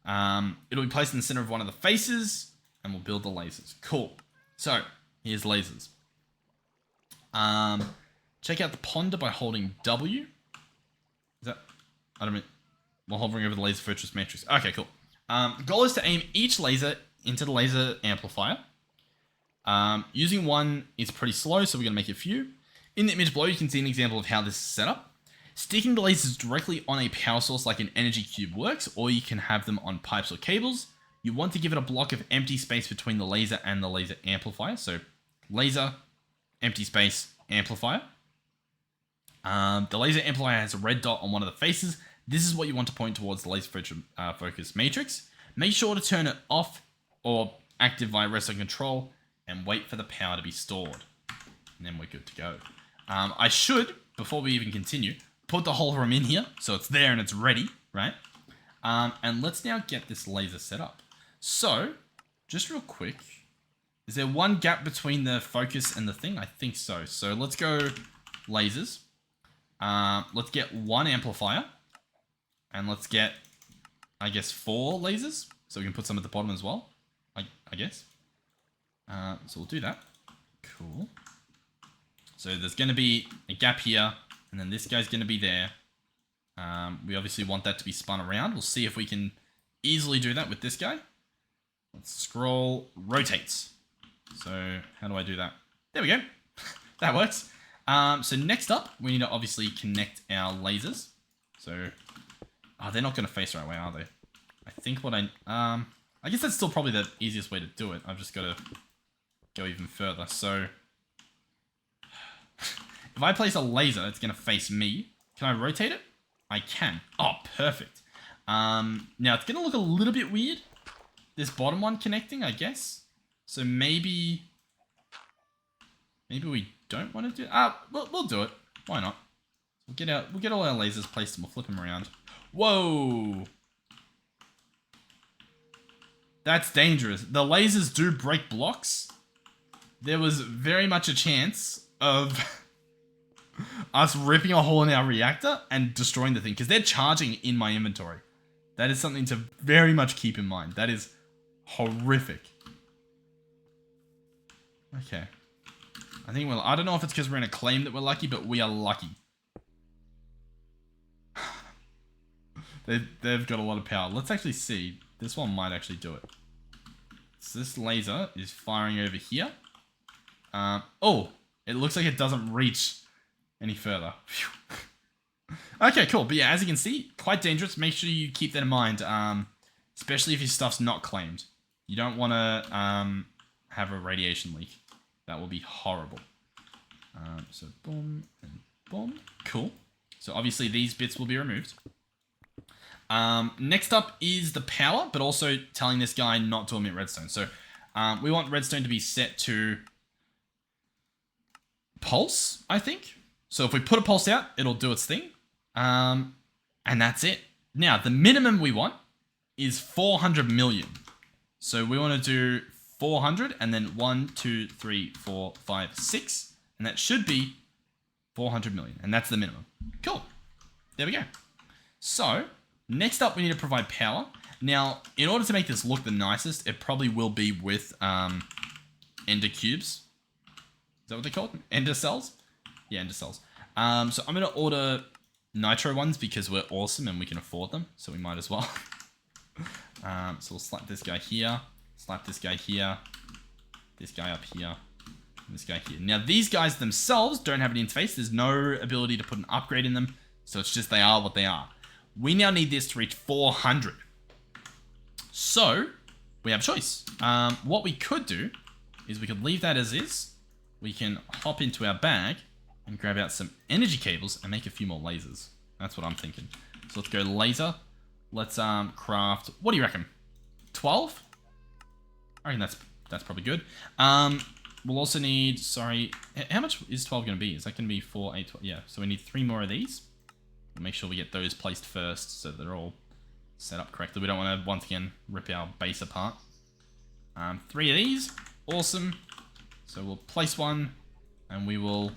It'll be placed in the center of one of the faces, and we'll build the lasers. Cool. So, here's lasers. Check out the ponder by holding W. Is that... I don't mean... While hovering over the laser focus matrix. Okay, cool. The goal is to aim each laser into the laser amplifier. Using one is pretty slow, so we're going to make a few. In the image below, you can see an example of how this is set up. Sticking the lasers directly on a power source like an energy cube works, or you can have them on pipes or cables. You want to give it a block of empty space between the laser and the laser amplifier. So, laser, empty space, amplifier. The laser amplifier has a red dot on one of the faces. This is what you want to point towards the laser focus matrix. Make sure to turn it off or active via redstone control and wait for the power to be stored. And then we're good to go. I should, before we even continue, put the Hohlraum in here so it's there and it's ready, right? And let's now get this laser set up. So, just real quick, is there one gap between the focus and the thing? I think so. So let's go lasers. Let's get 1 amplifier. And let's get, I guess, 4 lasers. So we can put some at the bottom as well, I guess. So we'll do that. Cool. So there's going to be a gap here, and then this guy's going to be there. We obviously want that to be spun around. We'll see if we can easily do that with this guy. Let's scroll, rotates. So how do I do that? There we go. That works. So next up, we need to obviously connect our lasers. So... Oh, they're not going to face the right way, are they? I think what I guess that's still probably the easiest way to do it. I've just got to go even further. So, if I place a laser, it's going to face me. Can I rotate it? I can. Oh, perfect. Now, it's going to look a little bit weird. This bottom one connecting, I guess. So maybe we don't want to do it. We'll do it. Why not? We'll get all our lasers placed and we'll flip them around. Whoa! That's dangerous. The lasers do break blocks. There was very much a chance of us ripping a hole in our reactor and destroying the thing, because they're charging in my inventory. That is something to very much keep in mind. That is horrific. Okay. I think I don't know if it's because we're in a claim that we're lucky, but we are lucky. They've got a lot of power. Let's actually see. This one might actually do it. So this laser is firing over here. Oh, it looks like it doesn't reach any further. Okay, cool. But yeah, as you can see, quite dangerous. Make sure you keep that in mind, especially if your stuff's not claimed. You don't want to have a radiation leak. That will be horrible. So boom and boom. Cool. So obviously these bits will be removed. Next up is the power, but also telling this guy not to emit redstone. So we want redstone to be set to pulse, I think. So if we put a pulse out, it'll do its thing. And that's it. Now, the minimum we want is 400 million. So we want to do 400 and then 1, 2, 3, 4, 5, 6. And that should be 400 million. And that's the minimum. Cool. There we go. So next up, we need to provide power. Now, in order to make this look the nicest, it probably will be with ender cubes. Is that what they're called? Ender cells? Yeah, ender cells. So I'm going to order nitro ones because we're awesome and we can afford them. So we might as well. So we'll slap this guy here. Slap this guy here. This guy up here. And this guy here. Now, these guys themselves don't have an interface. There's no ability to put an upgrade in them. So it's just they are what they are. We now need this to reach 400. So, we have a choice. What we could do is we could leave that as is. We can hop into our bag and grab out some energy cables and make a few more lasers. That's what I'm thinking. So let's go laser. Let's craft, what do you reckon? 12? I reckon that's probably good. We'll also need, sorry, how much is 12 going to be? Is that going to be 4, 8, 12? Yeah, so we need 3 more of these. We'll make sure we get those placed first so they're all set up correctly. We don't want to, once again, rip our base apart. 3 of these. Awesome. So we'll place one and we will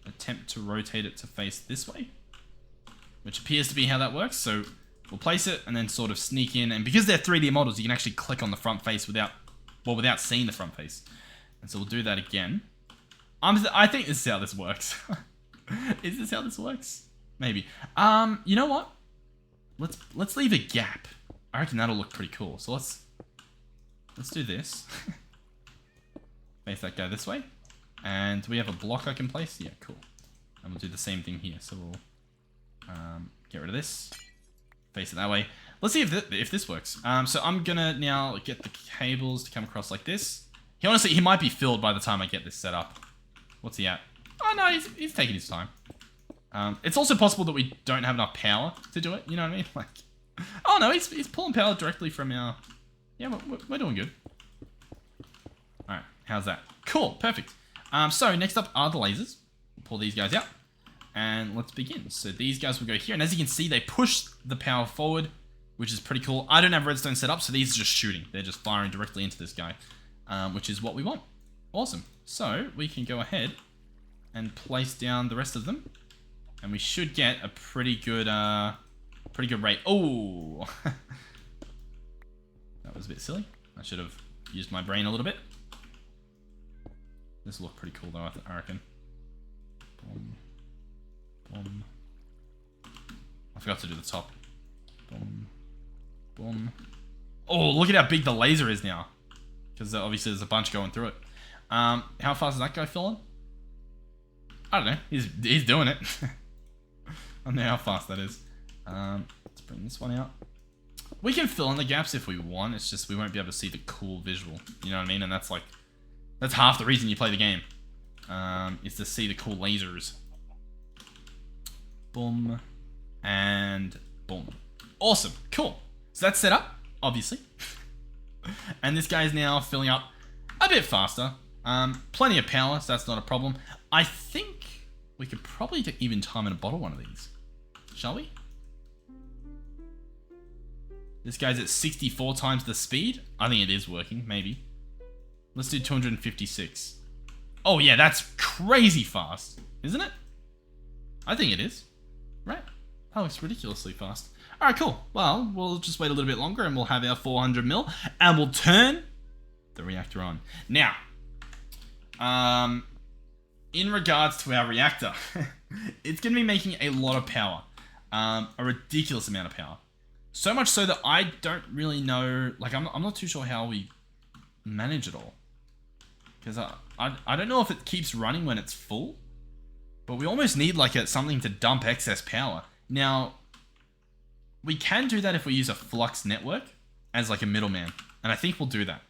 attempt to rotate it to face this way, which appears to be how that works. So we'll place it and then sort of sneak in. And because they're 3D models, you can actually click on the front face without seeing the front face. And so we'll do that again. I think this is how this works. Is this how this works? Maybe. You know what? Let's leave a gap. I reckon that'll look pretty cool. So let's do this. Face that guy this way. And do we have a block I can place? Yeah, cool. And we'll do the same thing here. So we'll get rid of this. Face it that way. Let's see if this works. So I'm gonna now get the cables to come across like this. He might be filled by the time I get this set up. What's he at? Oh no, he's taking his time. It's also possible that we don't have enough power to do it. You know what I mean? Like, oh no, he's pulling power directly from our. Yeah, we're doing good. All right, how's that? Cool, perfect. So next up are the lasers. We'll pull these guys out, and let's begin. So these guys will go here, and as you can see, they push the power forward, which is pretty cool. I don't have redstone set up, so these are just shooting. They're just firing directly into this guy, which is what we want. Awesome. So we can go ahead and place down the rest of them. And we should get a pretty good rate. Oh, that was a bit silly. I should have used my brain a little bit. This will look pretty cool though, I reckon. Boom, boom. I forgot to do the top. Boom, boom. Oh, look at how big the laser is now. Because obviously there's a bunch going through it. How fast is that guy filling? I don't know. He's doing it. I don't know how fast that is. Let's bring this one out. We can fill in the gaps if we want. It's just we won't be able to see the cool visual. You know what I mean? And that's half the reason you play the game. Is to see the cool lasers. Boom. And boom. Awesome. Cool. So that's set up, obviously. And this guy is now filling up a bit faster. Plenty of power, so that's not a problem. I think we could probably even time in a bottle one of these. Shall we? This guy's at 64 times the speed. I think it is working, maybe. Let's do 256. Oh yeah, that's crazy fast, isn't it? I think it is. Right. That looks ridiculously fast. Alright, cool. Well, we'll just wait a little bit longer and we'll have our 400 mil and we'll turn the reactor on. Now, in regards to our reactor, it's going to be making a lot of power. A ridiculous amount of power. So much so that I don't really know, like I'm not too sure how we manage it all. Because I don't know if it keeps running when it's full. But we almost need like something to dump excess power. Now, we can do that if we use a flux network as like a middleman. And I think we'll do that.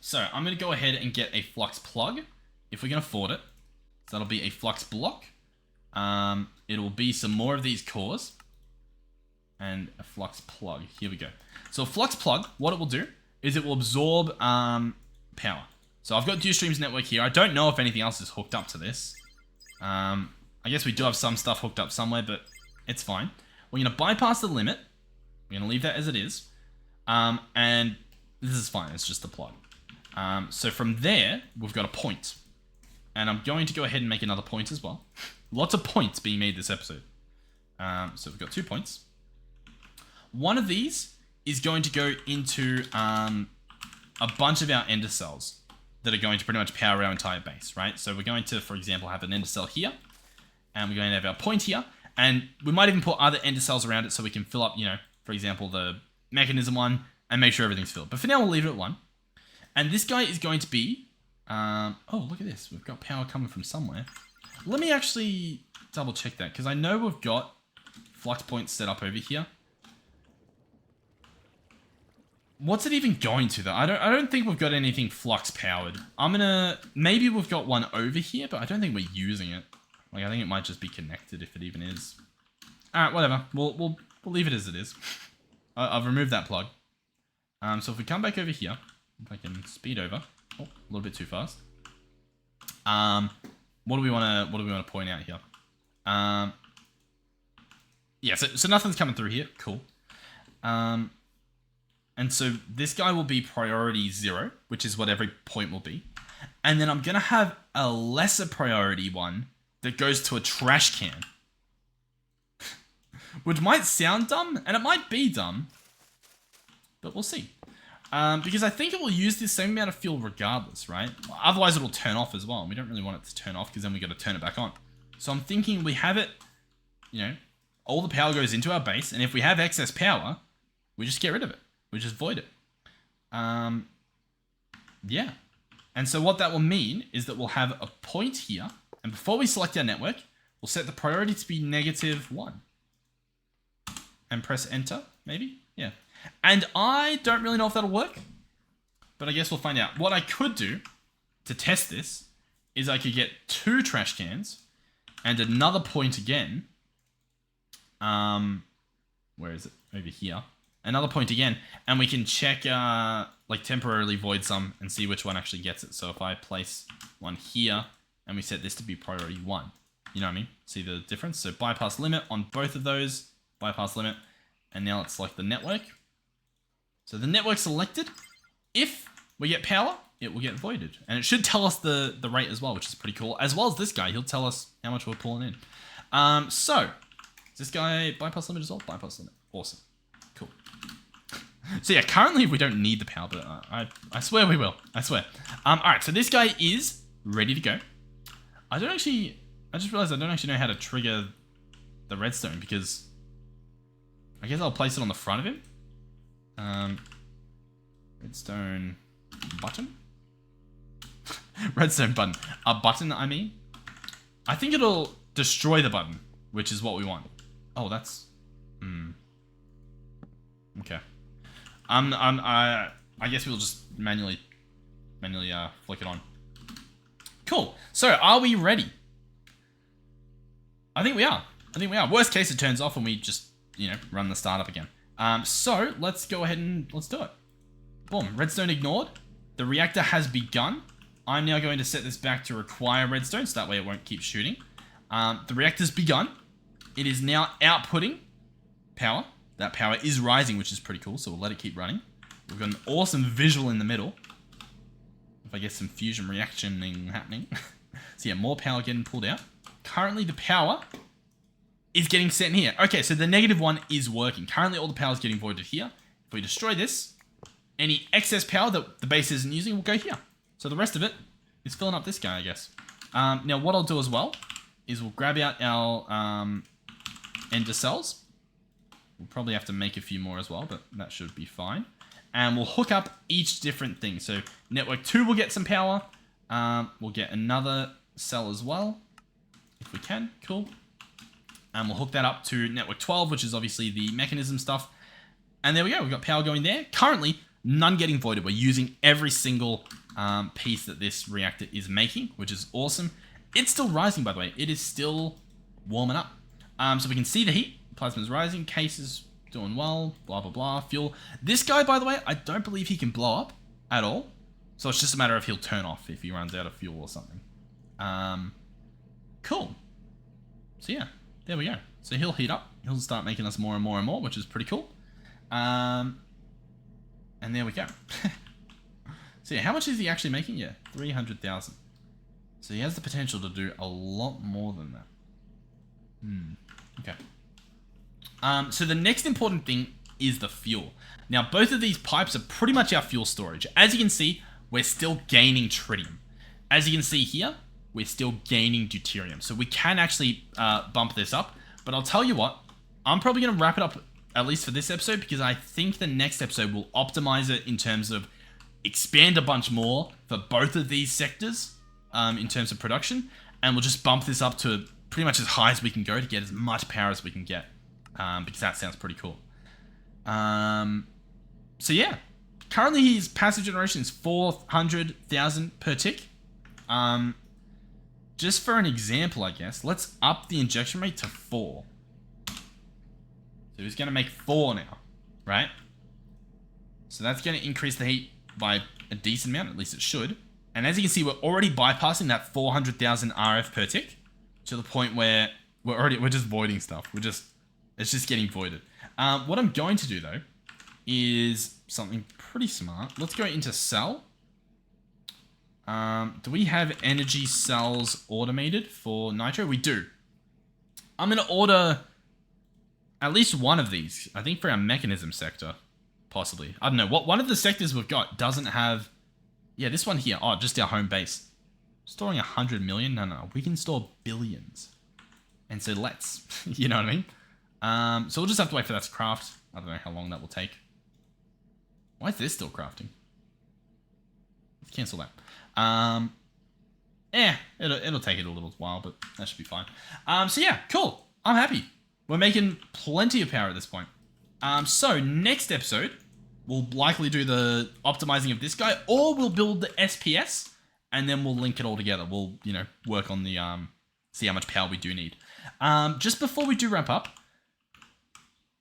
So I'm going to go ahead and get a flux plug if we can afford it. So that'll be a flux block. It'll be some more of these cores. And a flux plug. Here we go. So a flux plug, what it will do is it will absorb power. So I've got Dew Stream's network here. I don't know if anything else is hooked up to this. I guess we do have some stuff hooked up somewhere, but it's fine. We're going to bypass the limit. We're going to leave that as it is. And this is fine. It's just the plug. So from there, we've got a point. And I'm going to go ahead and make another point as well. Lots of points being made this episode. So we've got 2 points. One of these is going to go into a bunch of our ender cells that are going to pretty much power our entire base, right? So we're going to, for example, have an ender cell here, and we're going to have our point here, and we might even put other ender cells around it so we can fill up, you know, for example, the mechanism one, and make sure everything's filled. But for now, we'll leave it at 1. And this guy is going to be, oh, look at this. We've got power coming from somewhere. Let me actually double check that, because I know we've got flux points set up over here. What's it even going to though? I don't think we've got anything flux powered. Maybe we've got one over here, but I don't think we're using it. Like I think it might just be connected if it even is. Alright, whatever. We'll leave it as it is. I've removed that plug. So if we come back over here, if I can speed over. Oh, a little bit too fast. What do we want to point out here? Yeah, so nothing's coming through here. Cool. And so this guy will be priority 0, which is what every point will be. And then I'm going to have a lesser priority one that goes to a trash can. Which might sound dumb, and it might be dumb. But we'll see. Because I think it will use the same amount of fuel regardless, right? Otherwise it will turn off as well. And we don't really want it to turn off because then we got to turn it back on. So I'm thinking we have it, you know, all the power goes into our base. And if we have excess power, we just get rid of it. We just void it. Yeah. And so what that will mean is that we'll have a point here. And before we select our network, we'll set the priority to be -1. And press enter, maybe? Yeah. And I don't really know if that'll work. But I guess we'll find out. What I could do to test this is I could get 2 trash cans and another point again. Where is it? Over here. Another point again, and we can check, like temporarily void some and see which one actually gets it. So if I place one here and we set this to be priority 1, you know what I mean? See the difference? So bypass limit on both of those, bypass limit, and now let's select the network. So the network selected. If we get power, it will get voided. And it should tell us the rate as well, which is pretty cool. As well as this guy, he'll tell us how much we're pulling in. So, is this guy bypass limit as well? Bypass limit. Awesome. Cool. So yeah, currently we don't need the power, but I swear we will. I swear. Alright, so this guy is ready to go. I just realized I don't actually know how to trigger the redstone because I guess I'll place it on the front of him. Redstone button? Redstone button. A button, I mean. I think it'll destroy the button, which is what we want. Oh, that's... Okay. I guess we'll just manually flick it on. Cool. So, are we ready? I think we are. Worst case, it turns off and we just, you know, run the startup again. So, let's go ahead and let's do it. Boom. Redstone ignored. The reactor has begun. I'm now going to set this back to require redstone, so that way it won't keep shooting. The reactor's begun. It is now outputting power. That power is rising, which is pretty cool, so we'll let it keep running. We've got an awesome visual in the middle. If I get some fusion reactioning happening. So yeah, more power getting pulled out. Currently the power is getting sent here. Okay, so the -1 is working. Currently, all the power is getting voided here. If we destroy this, any excess power that the base isn't using will go here. So the rest of it is filling up this guy, I guess. Now, what I'll do as well is we'll grab out our ender cells. We'll probably have to make a few more as well, but that should be fine. And we'll hook up each different thing. So network 2 will get some power. We'll get another cell as well, if we can. Cool. And we'll hook that up to network 12, which is obviously the mechanism stuff. And there we go. We've got power going there. Currently, none getting voided. We're using every single piece that this reactor is making, which is awesome. It's still rising, by the way. It is still warming up. So we can see the heat. Plasma's rising. Case is doing well. Blah, blah, blah. Fuel. This guy, by the way, I don't believe he can blow up at all. So it's just a matter of he'll turn off if he runs out of fuel or something. Cool. So yeah, there we go. So he'll heat up. He'll start making us more and more and more, which is pretty cool. And there we go. So yeah, how much is he actually making? Yeah, 300,000. So he has the potential to do a lot more than that. Okay. So the next important thing is the fuel. Now, both of these pipes are pretty much our fuel storage. As you can see, we're still gaining tritium. As you can see here, we're still gaining deuterium. So we can actually bump this up. But I'll tell you what, I'm probably going to wrap it up, at least for this episode, because I think the next episode will optimize it in terms of expand a bunch more for both of these sectors in terms of production. And we'll just bump this up to pretty much as high as we can go to get as much power as we can get. Because that sounds pretty cool. So yeah, currently his passive generation is 400,000 per tick. Just for an example, I guess, let's up the injection rate to 4. So he's going to make 4 now, right? So that's going to increase the heat by a decent amount, at least it should. And as you can see, we're already bypassing that 400,000 RF per tick to the point where we're just voiding stuff. It's just getting voided. What I'm going to do though is something pretty smart. Let's go into cell. Do we have energy cells automated for nitro? We do. I'm going to order at least one of these. I think for our mechanism sector, possibly. I don't know. What one of the sectors we've got doesn't have... Yeah, this one here. Oh, just our home base. Storing 100 million? No. We can store billions. And so let's. You know what I mean? So we'll just have to wait for that to craft. I don't know how long that will take. Why is this still crafting? Let's cancel that. It'll take it a little while, but that should be fine. So yeah, cool. I'm happy. We're making plenty of power at this point. So next episode, we'll likely do the optimizing of this guy, or we'll build the SPS, and then we'll link it all together. We'll, work on the, see how much power we do need. Just before we do wrap up,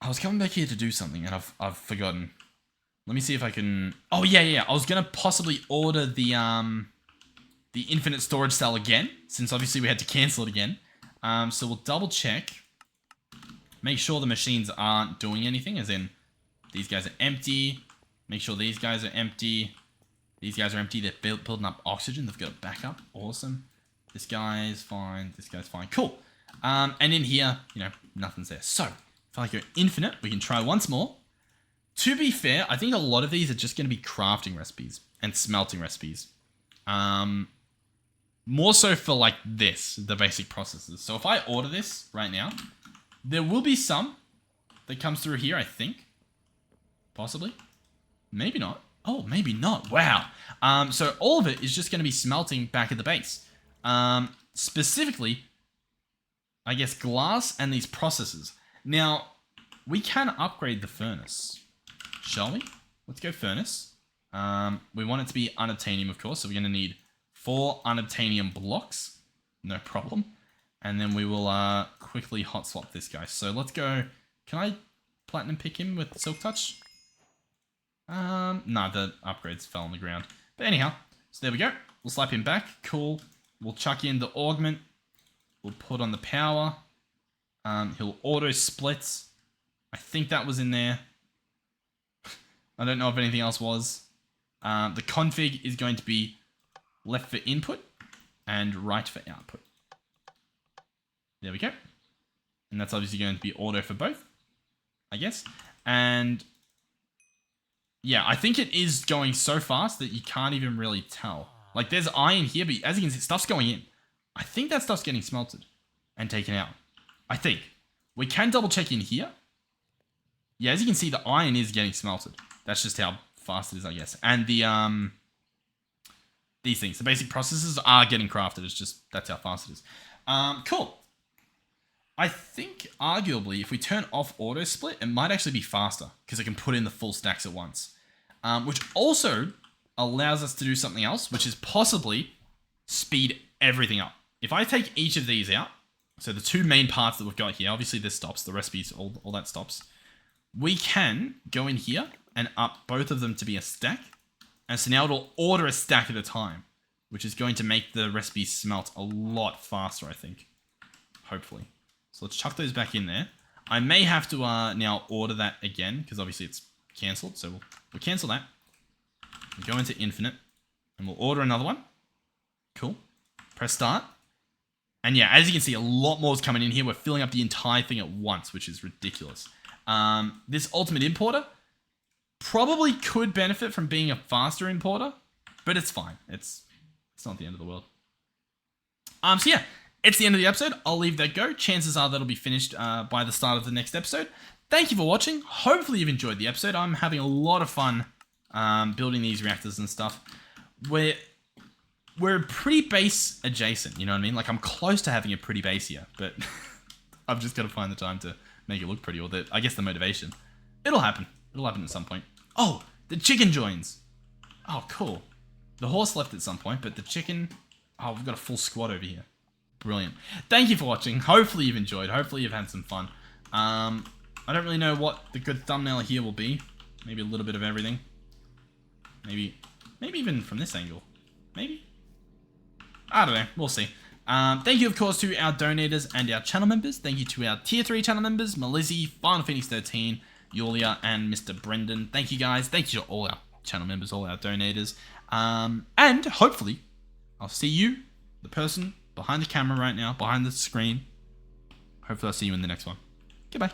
I was coming back here to do something, and I've forgotten. Let me see if I can... Oh, yeah. I was going to possibly order the infinite storage cell again, since obviously we had to cancel it again. So we'll double check. Make sure the machines aren't doing anything, as in these guys are empty. Make sure these guys are empty. These guys are empty. They're building up oxygen. They've got a backup. Awesome. This guy's fine. This guy's fine. Cool. And in here, nothing's there. So if I go infinite, we can try once more. To be fair, I think a lot of these are just going to be crafting recipes and smelting recipes. More so for like this, the basic processes. So if I order this right now, there will be some that comes through here, I think. Possibly. Maybe not. Oh, maybe not. Wow. So all of it is just going to be smelting back at the base. Specifically, I guess glass and these processes. Now, we can upgrade the furnace. Shall we? Let's go furnace. We want it to be unobtainium, of course. So we're going to need 4 unobtainium blocks. No problem. And then we will quickly hot swap this guy. So let's go. Can I platinum pick him with Silk Touch? No, the upgrades fell on the ground. But anyhow, so there we go. We'll slap him back. Cool. We'll chuck in the augment. We'll put on the power. He'll auto split. I think that was in there. I don't know if anything else was. The config is going to be left for input and right for output. There we go. And that's obviously going to be auto for both, I guess. And yeah, I think it is going so fast that you can't even really tell. Like, there's iron here, but as you can see, stuff's going in. I think that stuff's getting smelted and taken out. I think. We can double check in here. Yeah, as you can see, the iron is getting smelted. That's just how fast it is, I guess. And the, these things, the basic processes are getting crafted. It's just, that's how fast it is. Cool. I think, arguably, if we turn off auto split, it might actually be faster because it can put in the full stacks at once. Which also allows us to do something else, which is possibly speed everything up. If I take each of these out, so the two main parts that we've got here, obviously this stops, the recipes, all that stops. We can go in here and up both of them to be a stack. And so now it'll order a stack at a time, which is going to make the recipes smelt a lot faster, I think. Hopefully. So let's chuck those back in there. I may have to now order that again, because obviously it's cancelled. So we'll cancel that. We'll go into infinite, and we'll order another one. Cool. Press start. And yeah, as you can see, a lot more is coming in here. We're filling up the entire thing at once, which is ridiculous. This ultimate importer probably could benefit from being a faster importer, but it's fine. It's not the end of the world. So yeah, it's the end of the episode. I'll leave that go. Chances are that'll be finished by the start of the next episode. Thank you for watching. Hopefully you've enjoyed the episode. I'm having a lot of fun building these reactors and stuff. We're pretty base adjacent, you know what I mean? Like, I'm close to having a pretty base here, but I've just got to find the time to make it look pretty, or I guess the motivation. It'll happen. It'll happen at some point. Oh, the chicken joins. Oh, cool. The horse left at some point, but the chicken... Oh, we've got a full squad over here. Brilliant. Thank you for watching. Hopefully you've enjoyed. Hopefully you've had some fun. I don't really know what the good thumbnail here will be. Maybe a little bit of everything. Maybe even from this angle. Maybe? I don't know. We'll see. Thank you, of course, to our donators and our channel members. Thank you to our Tier 3 channel members, Melizzy, Final Phoenix 13, Yulia, and Mr. Brendan. Thank you, guys. Thank you to all our channel members, all our donators. And hopefully, I'll see you, the person behind the camera right now, behind the screen. Hopefully I'll see you in the next one. Goodbye.